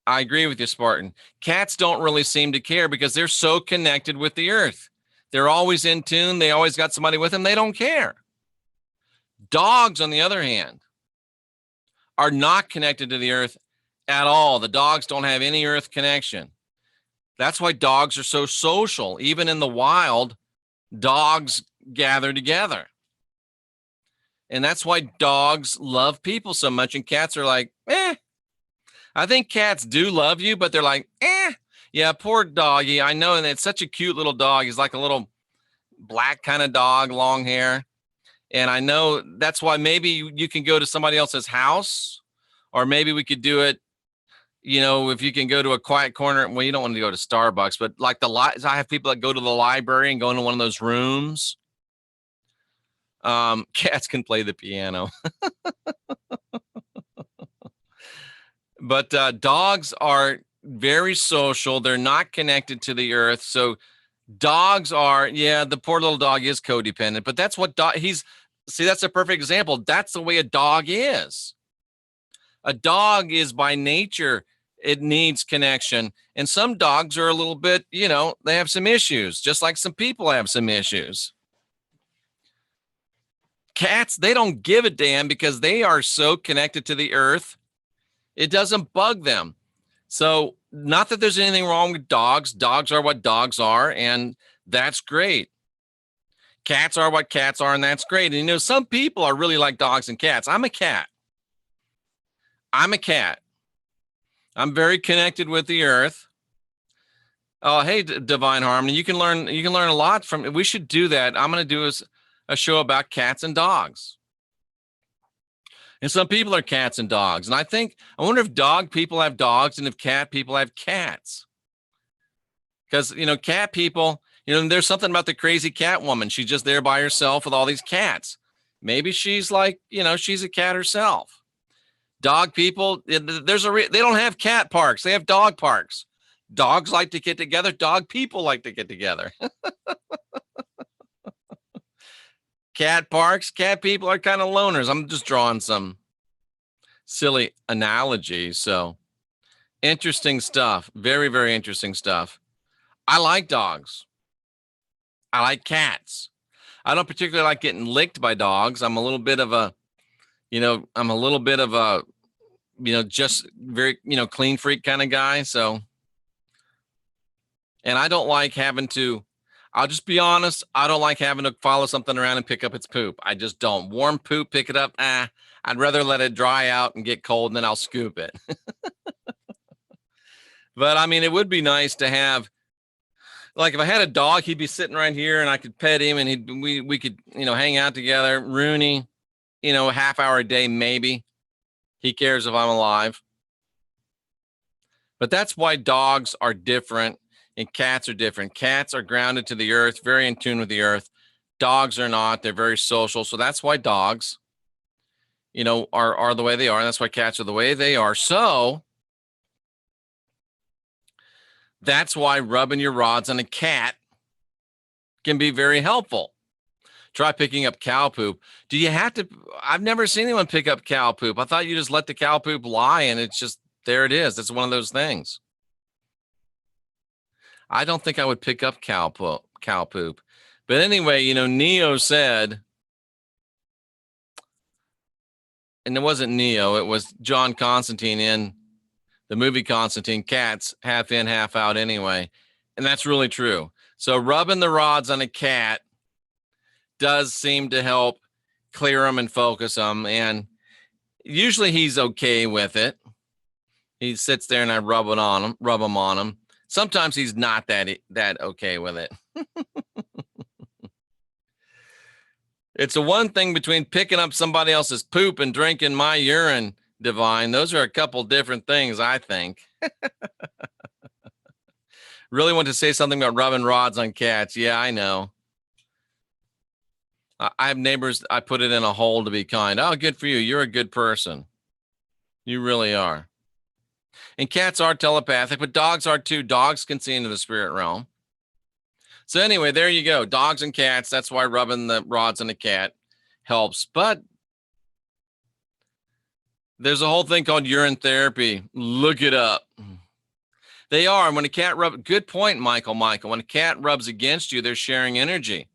S1: I agree with you, Spartan. Cats don't really seem to care because they're so connected with the earth. They're always in tune. They always got somebody with them. They don't care. Dogs, on the other hand, are not connected to the earth at all. The dogs don't have any earth connection. That's why dogs are so social. Even in the wild, dogs gather together. And that's why dogs love people so much. And cats are like, I think cats do love you, but they're like, yeah, poor doggy. I know. And it's such a cute little dog. He's like a little black kind of dog, long hair. And I know that's why maybe you can go to somebody else's house, or maybe we could do it you know, if you can go to a quiet corner, well, you don't want to go to Starbucks, but like I have people that go to the library and go into one of those rooms. Cats can play the piano. But dogs are very social. They're not connected to the earth. So dogs are, yeah, the poor little dog is codependent, but that's what that's a perfect example. That's the way a dog is. A dog is by nature, it needs connection. And some dogs are a little bit, you know, they have some issues, just like some people have some issues. Cats, they don't give a damn because they are so connected to the earth. It doesn't bug them. So, not that there's anything wrong with dogs. Dogs are what dogs are, and that's great. Cats are what cats are, and that's great. And you know, some people are really like dogs and cats. I'm a cat. I'm a cat. I'm very connected with the earth. Oh, hey, Divine Harmony, you can learn a lot from. We should do that. I'm going to do a show about cats and dogs. And some people are cats and dogs. And I wonder if dog people have dogs and if cat people have cats. Because, you know, cat people, you know, there's something about the crazy cat woman. She's just there by herself with all these cats. Maybe she's like, you know, she's a cat herself. Dog people, they don't have cat parks. They have dog parks. Dogs like to get together. Dog people like to get together. Cat parks, cat people are kind of loners. I'm just drawing some silly analogies. So interesting stuff. Very, very interesting stuff. I like dogs. I like cats. I don't particularly like getting licked by dogs. I'm a little bit of a, just very, clean freak kind of guy. So, and I don't like having to, I'll just be honest. I don't like having to follow something around and pick up its poop. I just don't. Warm poop, pick it up. I'd rather let it dry out and get cold and then I'll scoop it. But I mean, it would be nice to have, like if I had a dog, he'd be sitting right here and I could pet him and we could, hang out together. Rooney, a half hour a day, maybe. He cares if I'm alive. But that's why dogs are different and cats are different. Cats are grounded to the earth, very in tune with the earth. Dogs are not. They're very social. So that's why dogs, are the way they are. And that's why cats are the way they are. So that's why rubbing your rods on a cat can be very helpful. Try picking up cow poop. Do you have to? I've never seen anyone pick up cow poop. I thought you just let the cow poop lie and it's just, there it is. It's one of those things. I don't think I would pick up cow poop. But anyway, Neo said, and it wasn't Neo, it was John Constantine in the movie Constantine, cats half in, half out anyway. And that's really true. So rubbing the rods on a cat does seem to help clear them and focus them. And usually he's okay with it. He sits there and I rub him on him. Sometimes he's not that okay with it. It's the one thing between picking up somebody else's poop and drinking my urine, Divine. Those are a couple different things, I think. Really want to say something about rubbing rods on cats. Yeah, I know. I have neighbors. I put it in a hole to be kind. Oh, good for you. You're a good person. You really are. And cats are telepathic, but dogs are too. Dogs can see into the spirit realm. So anyway, there you go. Dogs and cats. That's why rubbing the rods on a cat helps. But there's a whole thing called urine therapy. Look it up. They are. And when a cat rubs, good point, Michael. When a cat rubs against you, they're sharing energy.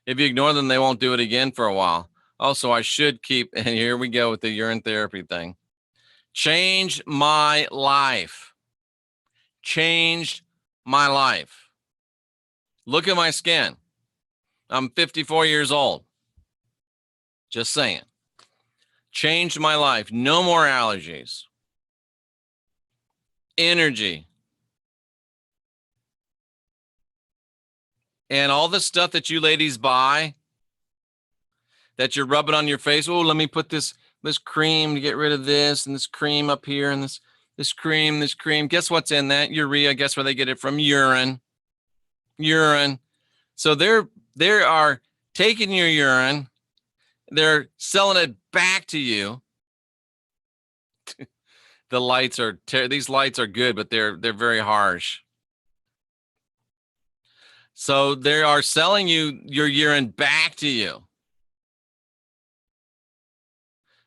S1: If you ignore them, they won't do it again for a while. Also, I should keep, and here we go with the urine therapy thing. Changed my life. Changed my life. Look at my skin. I'm 54 years old. Just saying. Changed my life. No more allergies. Energy. And all the stuff that you ladies buy that you're rubbing on your face. Oh, let me put this cream to get rid of this and this cream up here and this. This cream. Guess what's in that? Urea. Guess where they get it from? Urine. So they are taking your urine. They're selling it back to you. The lights are these lights are good, but they're very harsh. So they are selling you your urine back to you.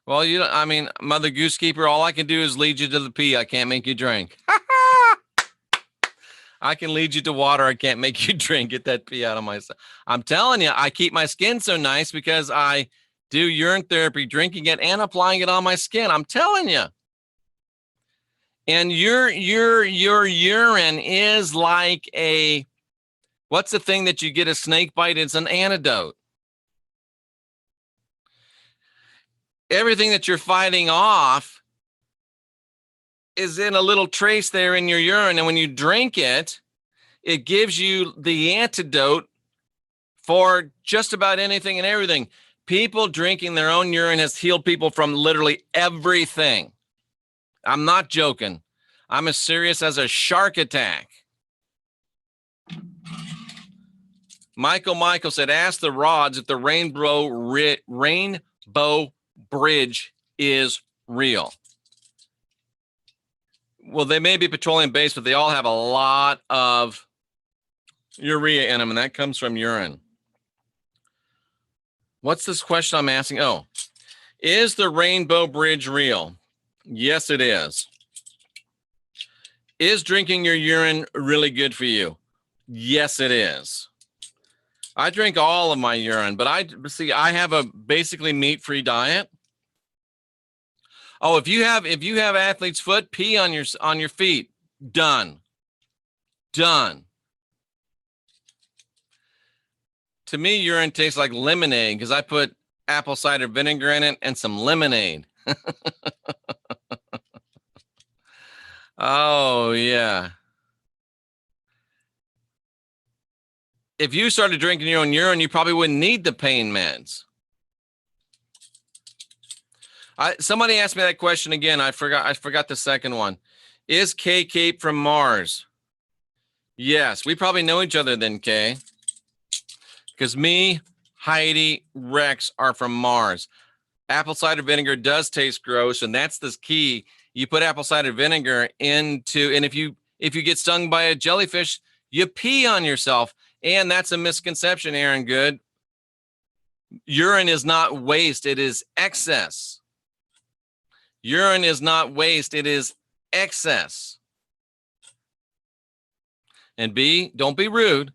S1: Well, I mean, Mother Goosekeeper, all I can do is lead you to the pee. I can't make you drink. I can lead you to water. I can't make you drink. Get that pee out of myself. I'm telling you, I keep my skin so nice because I do urine therapy, drinking it and applying it on my skin. I'm telling you. And your urine is like what's the thing that you get a snake bite? It's an antidote. Everything that you're fighting off is in a little trace there in your urine. And when you drink it, it gives you the antidote for just about anything and everything. People drinking their own urine has healed people from literally everything. I'm not joking. I'm as serious as a shark attack. Michael said, ask the rods if the rainbow bridge is real. Well, they may be petroleum based, but they all have a lot of urea in them, and that comes from urine. What's this question I'm asking? Oh, is the rainbow bridge real? Yes, it is. Is drinking your urine really good for you? Yes, it is. I drink all of my urine, but I have a basically meat-free diet. Oh, if you have athlete's foot, pee on your feet. Done. To me, urine tastes like lemonade because I put apple cider vinegar in it and some lemonade. Oh, yeah. If you started drinking your own urine, you probably wouldn't need the pain meds. Somebody asked me that question again. I forgot the second one. Is Kay Cape from Mars? Yes, we probably know each other then, Kay. Because me, Heidi, Rex are from Mars. Apple cider vinegar does taste gross, and that's the key. You put apple cider vinegar into, and if you get stung by a jellyfish, you pee on yourself. And that's a misconception, Aaron Good. Urine is not waste, it is excess. Urine is not waste, it is excess. And B, don't be rude.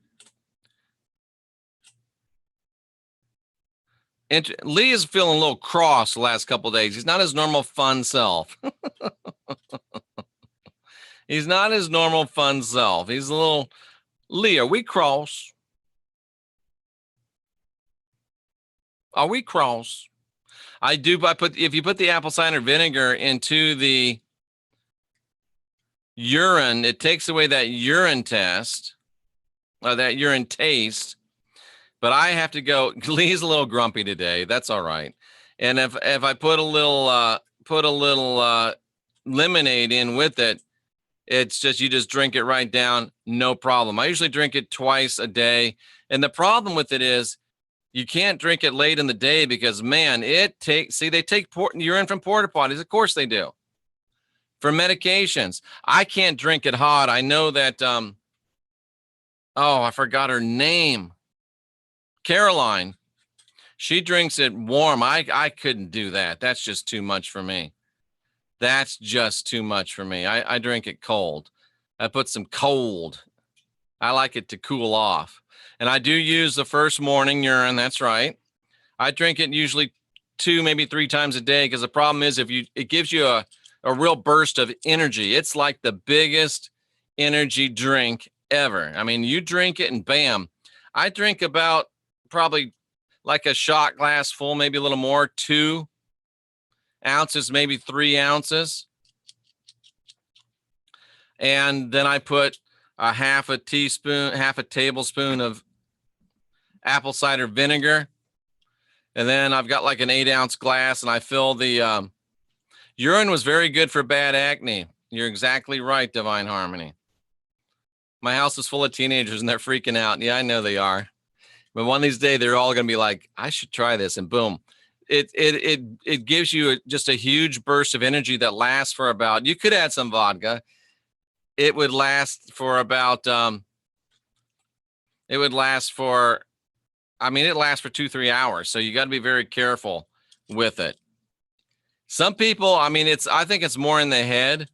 S1: And Lee is feeling a little cross the last couple of days. He's not his normal fun self. He's not his normal fun self. He's a little, Lee, are we cross? Are we cross? If you put the apple cider vinegar into the urine, it takes away that urine test, or that urine taste. But I have to go. Lee's a little grumpy today. That's all right. And if I put a little lemonade in with it, it's just, you just drink it right down, no problem. I usually drink it twice a day. And the problem with it is you can't drink it late in the day because, man, they take urine from porta potties. Of course they do. For medications. I can't drink it hot. I know that, I forgot her name. Caroline. She drinks it warm. I couldn't do that. That's just too much for me. That's just too much for me. I drink it cold. I put some cold. I like it to cool off. And I do use the first morning urine. That's right. I drink it usually 2, maybe 3 times a day because the problem is it gives you a real burst of energy. It's like the biggest energy drink ever. I mean, you drink it and bam. I drink about probably like a shot glass full, maybe a little more, 2 ounces, maybe 3 ounces. And then I put a half a tablespoon of apple cider vinegar. And then I've got like an 8-ounce glass and I fill the urine was very good for bad acne. You're exactly right, Divine Harmony. My house is full of teenagers and they're freaking out. Yeah, I know they are. But one of these days, they're all going to be like, I should try this. And boom, it gives you just a huge burst of energy that lasts for about, you could add some vodka. It would last for about, it lasts for 2-3 hours. So you got to be very careful with it. Some people, I think it's more in the head.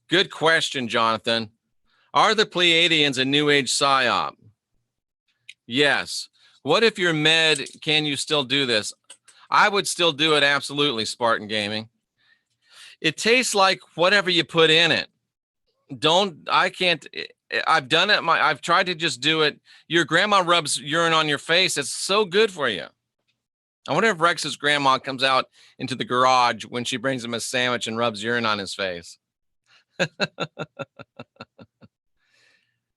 S1: Good question, Jonathan. Are the Pleiadians a New Age psyop? Yes. What if you're med? Can you still do this? I would still do it. Absolutely. Spartan Gaming. It tastes like whatever you put in it. I've done it. I've tried to just do it. Your grandma rubs urine on your face. It's so good for you. I wonder if Rex's grandma comes out into the garage when she brings him a sandwich and rubs urine on his face.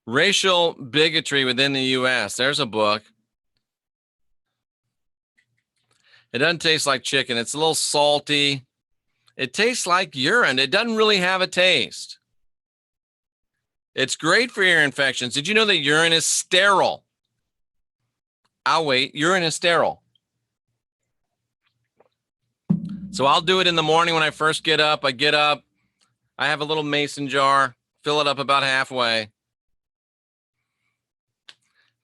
S1: Racial bigotry within the U.S. There's a book. It doesn't taste like chicken. It's a little salty. It tastes like urine. It doesn't really have a taste. It's great for ear infections. Did you know that urine is sterile? I'll wait. Urine is sterile. So I'll do it in the morning when I first get up. I get up. I have a little mason jar. Fill it up about halfway.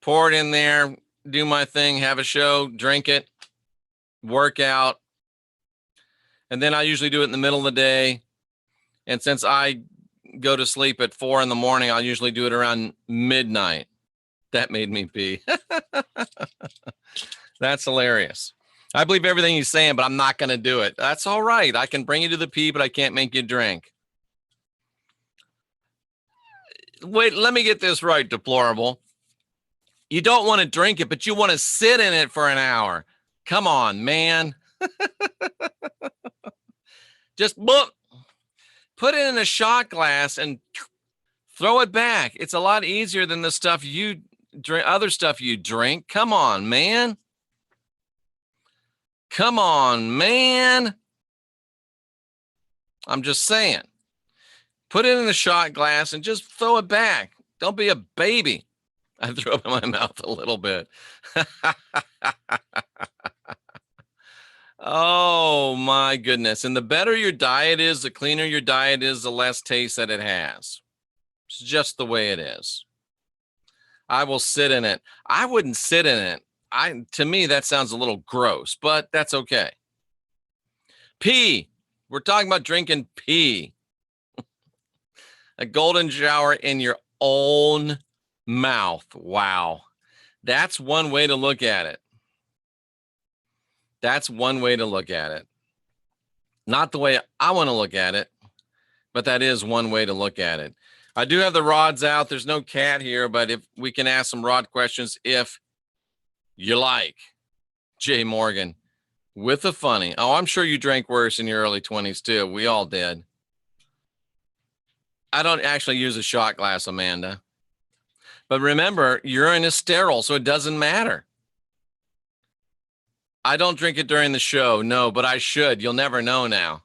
S1: Pour it in there. Do my thing. Have a show. Drink it. Work out. And then I usually do it in the middle of the day. And since I go to sleep at 4 a.m, I'll usually do it around midnight. That made me pee. That's hilarious. I believe everything he's saying, but I'm not going to do it. That's all right. I can bring you to the pee, but I can't make you drink. Wait, let me get this right, Deplorable. You don't want to drink it, but you want to sit in it for an hour. Come on, man. Just put it in a shot glass and throw it back. It's a lot easier than the stuff you drink, other stuff you drink. Come on, man. Come on, man. I'm just saying. Put it in a shot glass and just throw it back. Don't be a baby. I threw up in my mouth a little bit. Oh, my goodness. And the better your diet is, the cleaner your diet is, the less taste that it has. It's just the way it is. I will sit in it. I wouldn't sit in it. To me, that sounds a little gross, but that's okay. Pee. We're talking about drinking pee. A golden shower in your own mouth. Wow. That's one way to look at it. That's one way to look at it. Not the way I want to look at it, but that is one way to look at it. I do have the rods out. There's no cat here, but if we can ask some rod questions, if you like. Jay Morgan with a funny. Oh, I'm sure you drank worse in your early 20s too. We all did. I don't actually use a shot glass, Amanda. But remember, urine is sterile, so it doesn't matter. I don't drink it during the show. No, but I should. You'll never know now.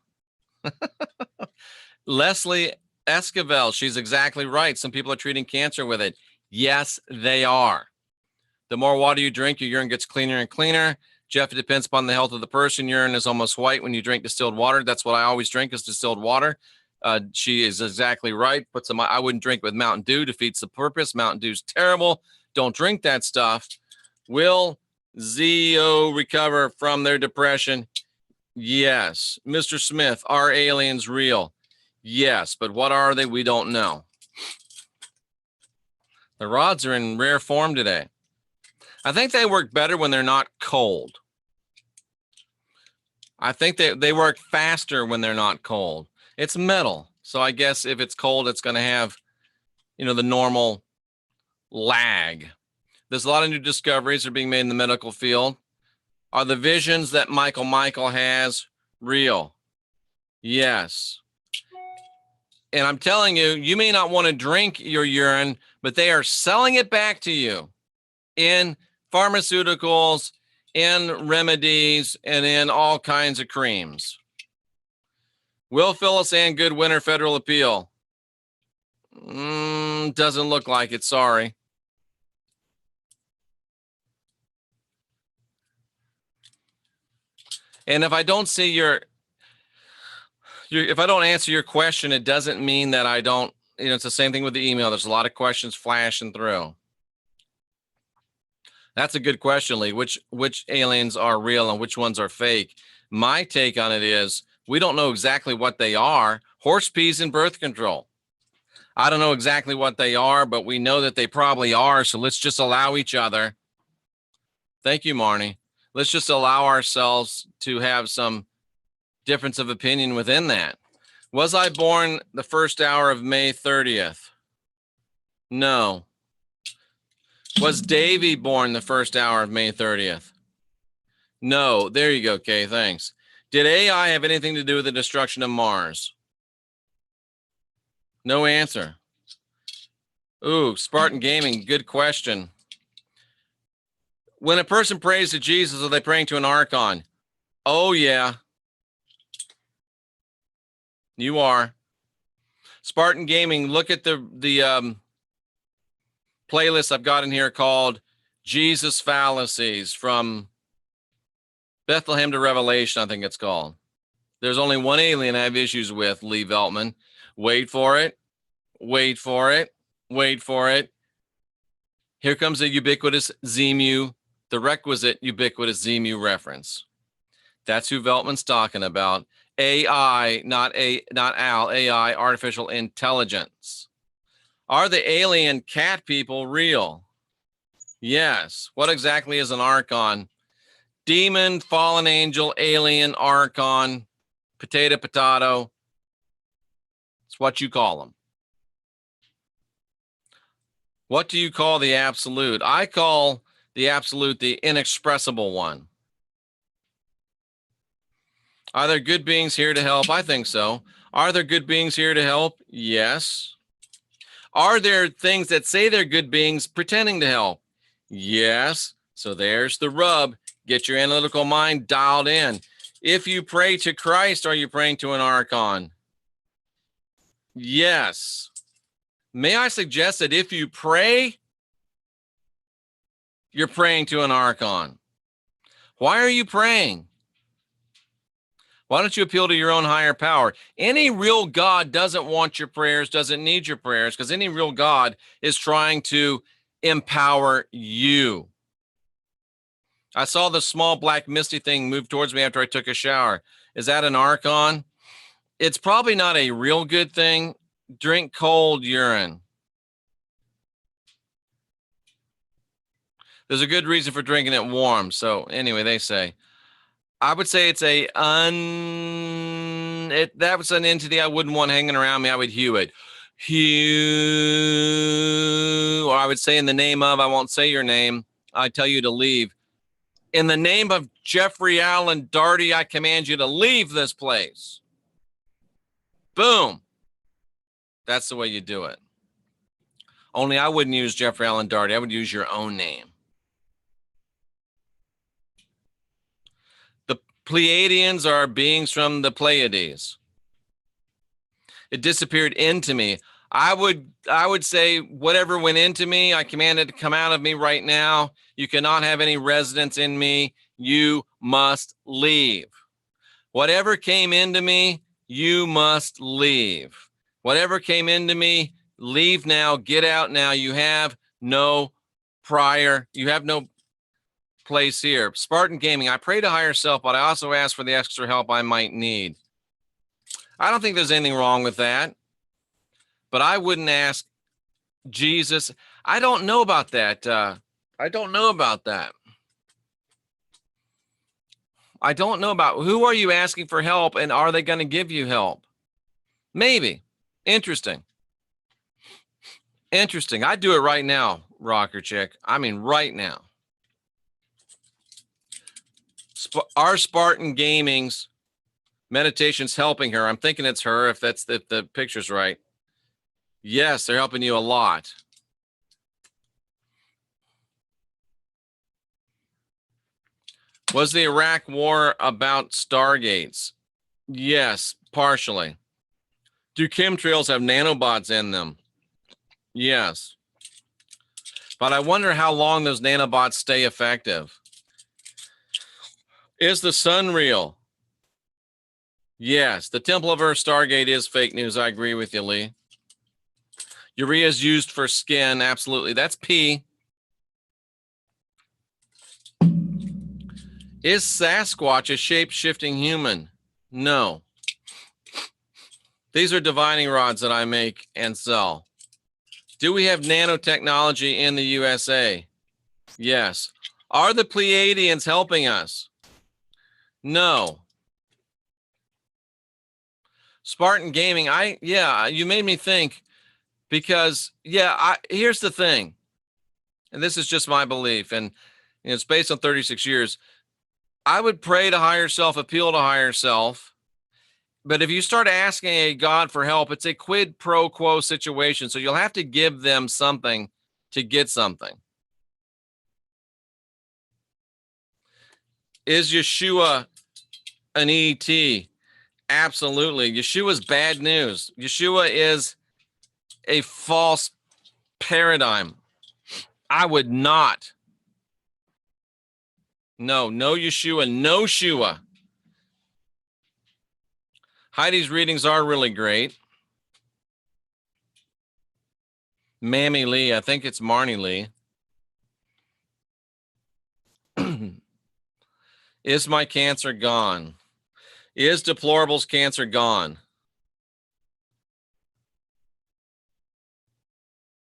S1: Leslie Esquivel, she's exactly right. Some people are treating cancer with it. Yes, they are. The more water you drink, your urine gets cleaner and cleaner. Jeff, it depends upon the health of the person. Urine is almost white when you drink distilled water. That's what I always drink is distilled water. She is exactly right. I wouldn't drink with Mountain Dew. Defeats the purpose. Mountain Dew's terrible. Don't drink that stuff. Will Zio recover from their depression? Yes. Mr. Smith, are aliens real? Yes, but what are they? We don't know. The rods are in rare form today. I think they work better when they're not cold. I think they work faster when they're not cold. It's metal. So I guess if it's cold, it's going to have, the normal lag. There's a lot of new discoveries that are being made in the medical field. Are the visions that Michael has real? Yes. And I'm telling you, you may not want to drink your urine, but they are selling it back to you in pharmaceuticals, in remedies, and in all kinds of creams. Will Phyllis Ann Good winner federal appeal? Doesn't look like it. Sorry. And if I don't see if I don't answer your question, it doesn't mean that I don't, it's the same thing with the email. There's a lot of questions flashing through. That's a good question, Lee. Which aliens are real and which ones are fake? My take on it is we don't know exactly what they are. Horse peas and birth control. I don't know exactly what they are, but we know that they probably are. So let's just allow each other. Thank you, Marnie. Let's just allow ourselves to have some difference of opinion within that. Was I born the first hour of May 30th? No. Was Davy born the first hour of May 30th? No. There you go, Kay. Thanks. Did AI have anything to do with the destruction of Mars? No answer. Ooh, Spartan Gaming, good question. When a person prays to Jesus, are they praying to an archon? Oh, yeah. You are. Spartan Gaming, look at the playlist I've got in here called Jesus Fallacies from Bethlehem to Revelation, I think it's called. There's only one alien I have issues with, Lee Veltman. Wait for it. Wait for it. Wait for it. Here comes the ubiquitous Zemu, the requisite ubiquitous Zemu reference. That's who Veltman's talking about. AI, not AL, AI, artificial intelligence. Are the alien cat people real? Yes. What exactly is an archon? Demon, fallen angel, alien, archon, potato. It's what you call them. What do you call the absolute? I call the absolute the inexpressible one. Are there good beings here to help? I think so. Are there good beings here to help? Yes. Are there things that say they're good beings pretending to help? Yes. So there's the rub. Get your analytical mind dialed in. If you pray to Christ, are you praying to an archon? Yes. May I suggest that if you pray, you're praying to an archon? Why are you praying? Why don't you appeal to your own higher power? Any real God doesn't want your prayers, doesn't need your prayers, because any real God is trying to empower you. I saw the small black misty thing move towards me after I took a shower. Is that an archon? It's probably not a real good thing. Drink cold urine. There's a good reason for drinking it warm. So anyway, they say. I would say it's that was an entity I wouldn't want hanging around me. I would hew it. Hew, or I would say in the name of, I won't say your name. I tell you to leave. In the name of Jeffrey Allen Darty, I command you to leave this place. Boom. That's the way you do it. Only I wouldn't use Jeffrey Allen Darty. I would use your own name. The Pleiadians are beings from the Pleiades. It disappeared into me. I would say whatever went into me, I command it to come out of me right now. You cannot have any residence in me. You must leave. Whatever came into me, you must leave. Whatever came into me, leave now, get out now. You have no place here. Spartan Gaming, I pray to higher self, but I also ask for the extra help I might need. I don't think there's anything wrong with that, but I wouldn't ask Jesus. I don't know about that. I don't know about who are you asking for help, and are they going to give you help? Maybe. Interesting. I'd do it right now, rocker chick. I mean, right now. Our Spartan Gaming's meditation's helping her. I'm thinking it's her, if the picture's right. Yes, they're helping you a lot. Was the Iraq war about stargates? Yes, Partially. Do chemtrails have nanobots in them? Yes. But I wonder how long those nanobots stay effective. Is the sun real? Yes. The Temple of Earth Stargate is fake news. I agree with you, Lee. Urea is used for skin. Absolutely. That's P. Is Sasquatch a shape-shifting human? No. These are divining rods that I make and sell. Do we have nanotechnology in the USA? Yes. Are the Pleiadians helping us? No. Spartan Gaming, you made me think because, here's the thing, and this is just my belief, and it's based on 36 years. I would pray to higher self, appeal to higher self. But if you start asking a God for help, it's a quid pro quo situation. So you'll have to give them something to get something. Is Yeshua an ET? Absolutely. Yeshua's bad news. Yeshua is a false paradigm. I would not. No Yeshua, no Shua. Heidi's readings are really great. Mammy Lee, I think it's Marnie Lee. Is my cancer gone? Is Deplorable's cancer gone?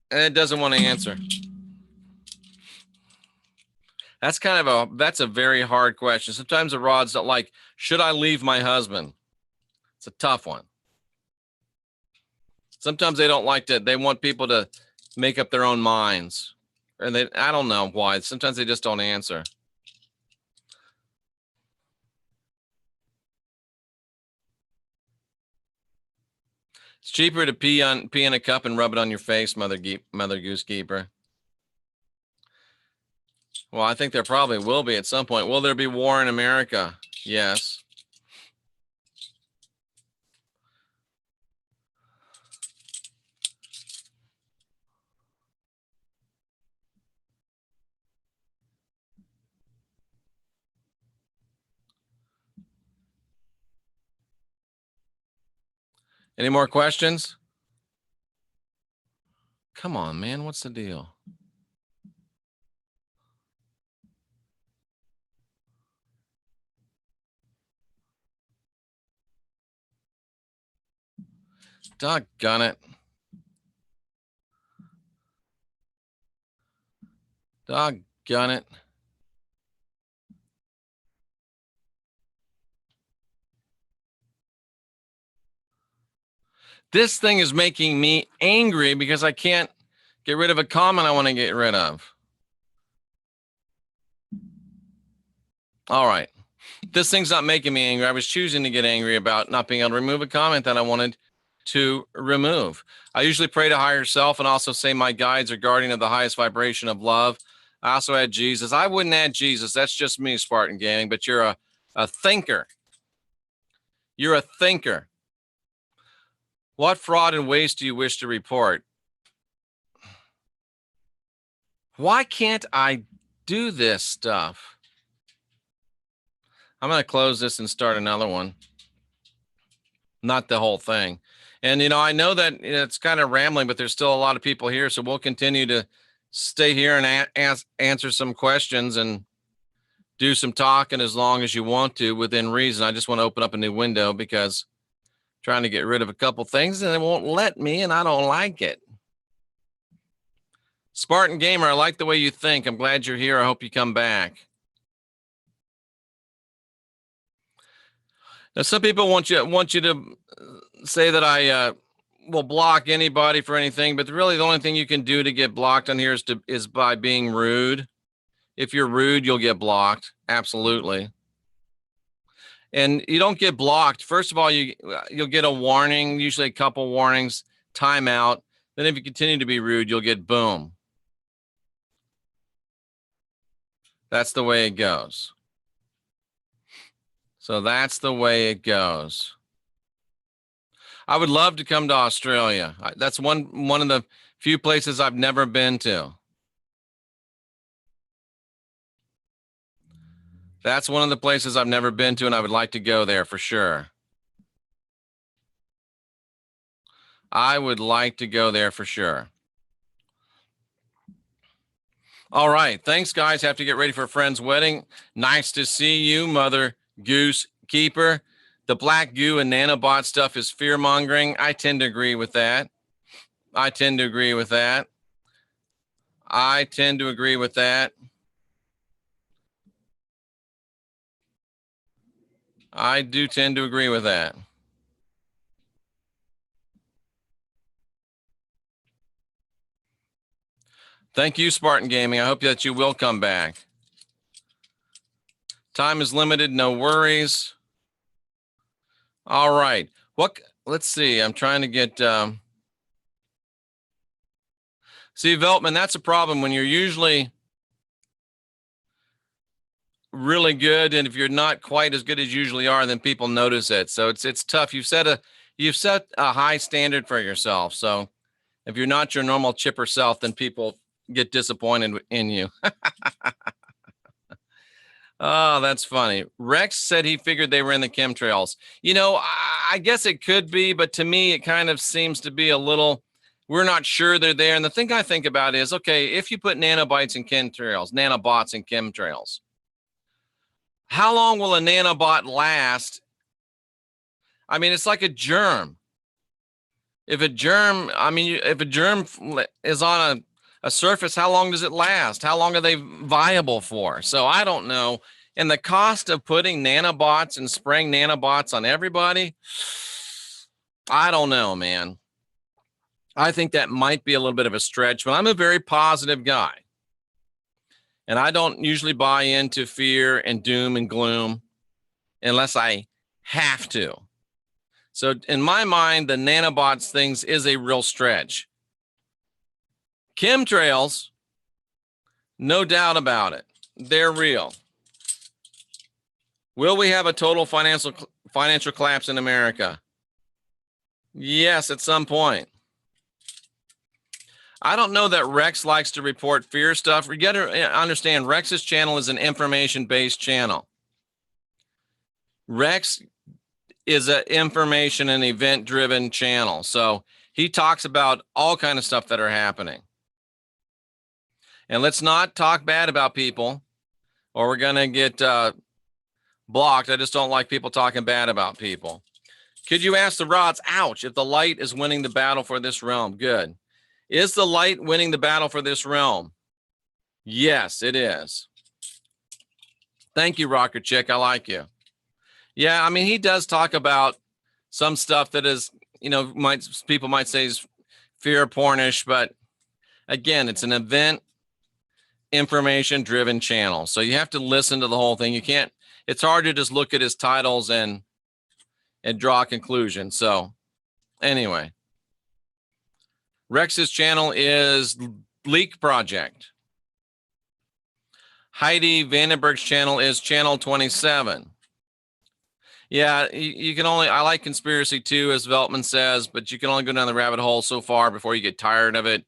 S1: And it doesn't want to answer. That's a very hard question. Sometimes the rods don't like, should I leave my husband? It's a tough one. Sometimes they don't like to, they want people to make up their own minds. And I don't know why. Sometimes they just don't answer. It's cheaper to pee in a cup and rub it on your face, Mother Goose Keeper. Well, I think there probably will be at some point. Will there be war in America? Yes. Any more questions? Come on, man. What's the deal? Doggone it. Doggone it. This thing is making me angry because I can't get rid of a comment I want to get rid of. All right. This thing's not making me angry. I was choosing to get angry about not being able to remove a comment that I wanted to remove. I usually pray to higher self and also say my guides are guardian of the highest vibration of love. I also add Jesus. I wouldn't add Jesus. That's just me, Spartan Gaming, but you're a thinker. You're a thinker. What fraud and waste do you wish to report? Why can't I do this stuff? I'm going to close this and start another one. Not the whole thing. And, I know that it's kind of rambling, but there's still a lot of people here. So we'll continue to stay here and answer some questions and do some talking as long as you want to within reason. I just want to open up a new window because I'm trying to get rid of a couple things and it won't let me, and I don't like it. Spartan Gamer, I like the way you think. I'm glad you're here. I hope you come back. Now, some people want you to say that I will block anybody for anything, but really the only thing you can do to get blocked on here is by being rude. If you're rude, you'll get blocked. Absolutely. And you don't get blocked. First of all, you'll get a warning, usually a couple warnings, timeout. Then if you continue to be rude, you'll get boom. That's the way it goes. So that's the way it goes. I would love to come to Australia. That's one of the few places I've never been to. That's one of the places I've never been to, and I would like to go there for sure. I would like to go there for sure. All right. Thanks, guys. Have to get ready for a friend's wedding. Nice to see you, Mother Goose Keeper. The black goo and nanobot stuff is fear-mongering. I tend to agree with that. I tend to agree with that. I tend to agree with that. I do tend to agree with that. Thank you, Spartan Gaming. I hope that you will come back. Time is limited, no worries. All right. Let's see. I'm trying to get see, Veltman, that's a problem when you're usually really good, and if you're not quite as good as you usually are, then people notice it. So it's tough. You've set a high standard for yourself. So if you're not your normal chipper self, then people get disappointed in you. Oh, that's funny. Rex said he figured they were in the chemtrails. You know, I guess it could be, but to me, it kind of seems to be a little, we're not sure they're there. And the thing I think about is, okay, if you put nanobots in chemtrails, how long will a nanobot last? I mean, it's like a germ. If a germ is on a surface, how long does it last? How long are they viable for? So I don't know. And the cost of putting nanobots and spraying nanobots on everybody, I don't know, man. I think that might be a little bit of a stretch, but I'm a very positive guy. And I don't usually buy into fear and doom and gloom unless I have to. So in my mind, the nanobots things is a real stretch. Chemtrails, no doubt about it. They're real. Will we have a total financial collapse in America? Yes, at some point. I don't know that Rex likes to report fear stuff. You got to understand, Rex's channel is an information-based channel. Rex is an information and event-driven channel. So he talks about all kinds of stuff that are happening. And let's not talk bad about people or we're going to get blocked. I just don't like people talking bad about people. Could you ask the rods, ouch, if the light is winning the battle for this realm? Good. Is the light winning the battle for this realm? Yes, it is. Thank you, Rocker Chick. I like you. Yeah, I mean, he does talk about some stuff that is, you know, people might say is fear pornish, but again, it's an event information driven channel. So you have to listen to the whole thing. You can't, it's hard to just look at his titles and draw a conclusion. So anyway, Rex's channel is Leak Project. Heidi Vandenberg's channel is Channel 27. Yeah, you can only, I like conspiracy too, as Veltman says, but you can only go down the rabbit hole so far before you get tired of it.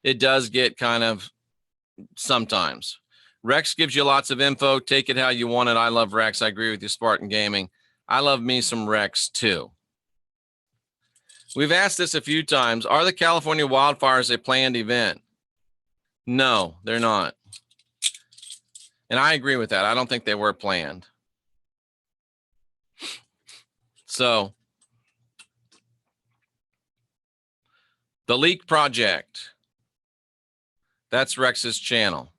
S1: It does get kind of sometimes. Rex gives you lots of info. Take it how you want it. I love Rex. I agree with you, Spartan Gaming. I love me some Rex too. We've asked this a few times. Are the California wildfires a planned event? No, they're not. And I agree with that. I don't think they were planned. So the Leak Project, that's Rex's channel.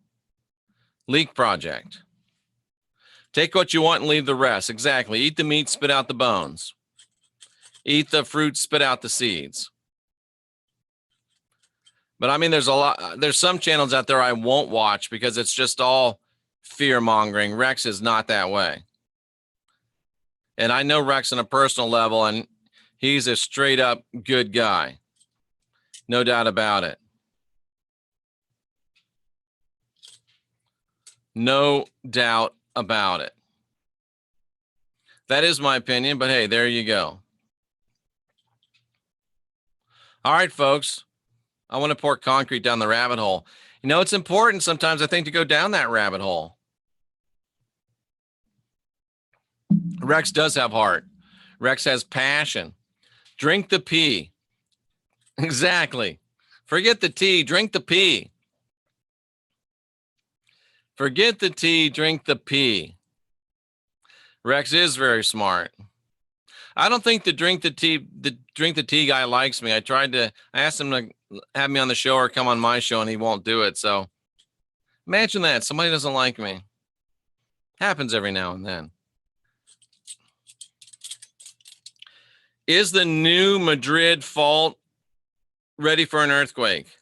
S1: Leak Project. Take what you want and leave the rest. Exactly. Eat the meat, spit out the bones. Eat the fruit, spit out the seeds. But I mean, there's some channels out there I won't watch because it's just all fear mongering. Rex is not that way. And I know Rex on a personal level, and he's a straight up good guy. No doubt about it. No doubt about it. That is my opinion, but hey, there you go. All right, folks. I want to pour concrete down the rabbit hole. You know, it's important sometimes, I think, to go down that rabbit hole. Rex does have heart. Rex has passion. Drink the pee. Exactly. Forget the tea, drink the pee. Forget the tea, drink the pee. Rex is very smart. I don't think the drink the tea guy likes me. I asked him to have me on the show or come on my show, and he won't do it. So imagine that. Somebody doesn't like me. Happens every now and then. Is the new Madrid fault ready for an earthquake?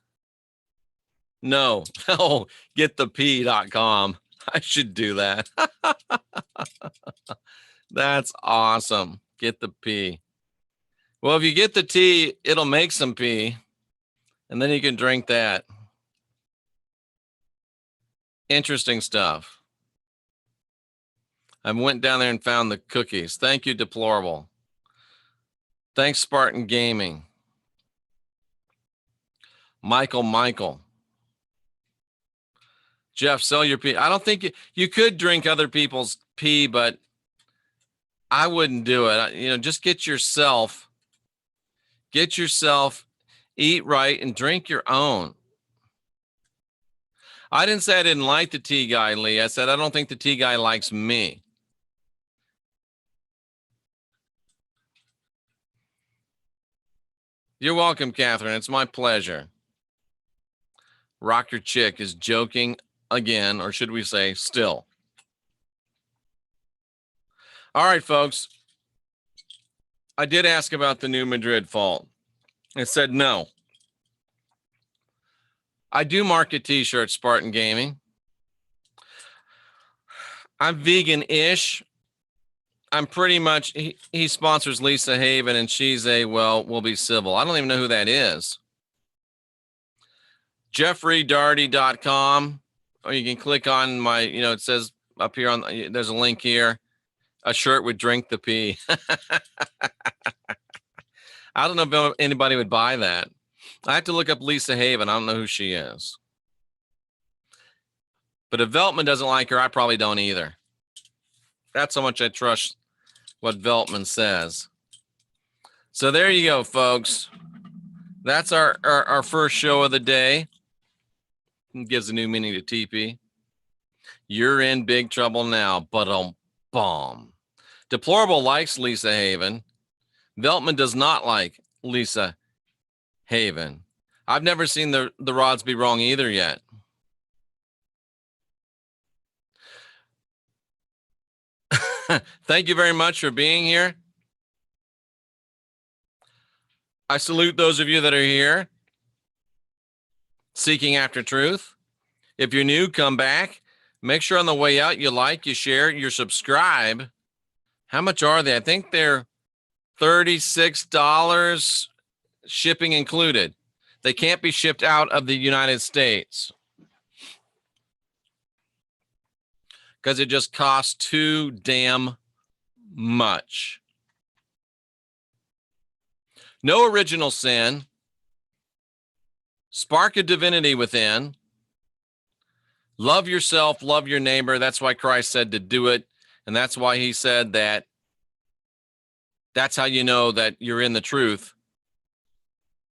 S1: No. Oh, getthep.com. I should do that. That's awesome. Get the pee. Well, if you get the tea, it'll make some pee, and then you can drink that. Interesting stuff. I went down there and found the cookies. Thank you, Deplorable. Thanks, Spartan Gaming. Michael. Jeff, sell your pee. I don't think you could drink other people's pee, but I wouldn't do it. You know, just get yourself, eat right and drink your own. I didn't say I didn't like the tea guy, Lee. I said I don't think the tea guy likes me. You're welcome, Catherine. It's my pleasure. Rock Your Chick is joking again, or should we say still? All right, folks. I did ask about the new Madrid fault. It said no. I do market t-shirts, Spartan Gaming. I'm vegan-ish. I'm pretty much, he sponsors Lisa Haven, and she's we'll be civil. I don't even know who that is. JeffreyDarty.com, or you can click on my, it says up here there's a link here. A shirt would drink the pee. I don't know if anybody would buy that. I have to look up Lisa Haven. I don't know who she is. But if Veltman doesn't like her, I probably don't either. That's how much I trust what Veltman says. So there you go, folks. That's our first show of the day. It gives a new meaning to TP. You're in big trouble now, but bomb. Deplorable likes Lisa Haven. Veltman does not like Lisa Haven. I've never seen the rods be wrong either yet. Thank you very much for being here. I salute those of you that are here seeking after truth. If you're new, come back. Make sure on the way out you like, you share, you subscribe. How much are they? I think they're $36, shipping included. They can't be shipped out of the United States because it just costs too damn much. No original sin. Spark a divinity within. Love yourself, love your neighbor. That's why Christ said to do it. And that's why he said that that's how you know that you're in the truth,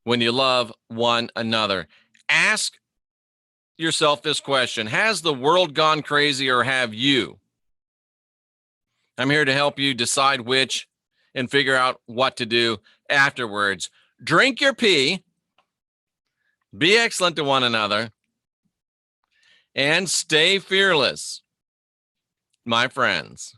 S1: when you love one another. Ask yourself this question: has the world gone crazy, or have you? I'm here to help you decide which and figure out what to do afterwards. Drink your pee, be excellent to one another, and stay fearless, my friends.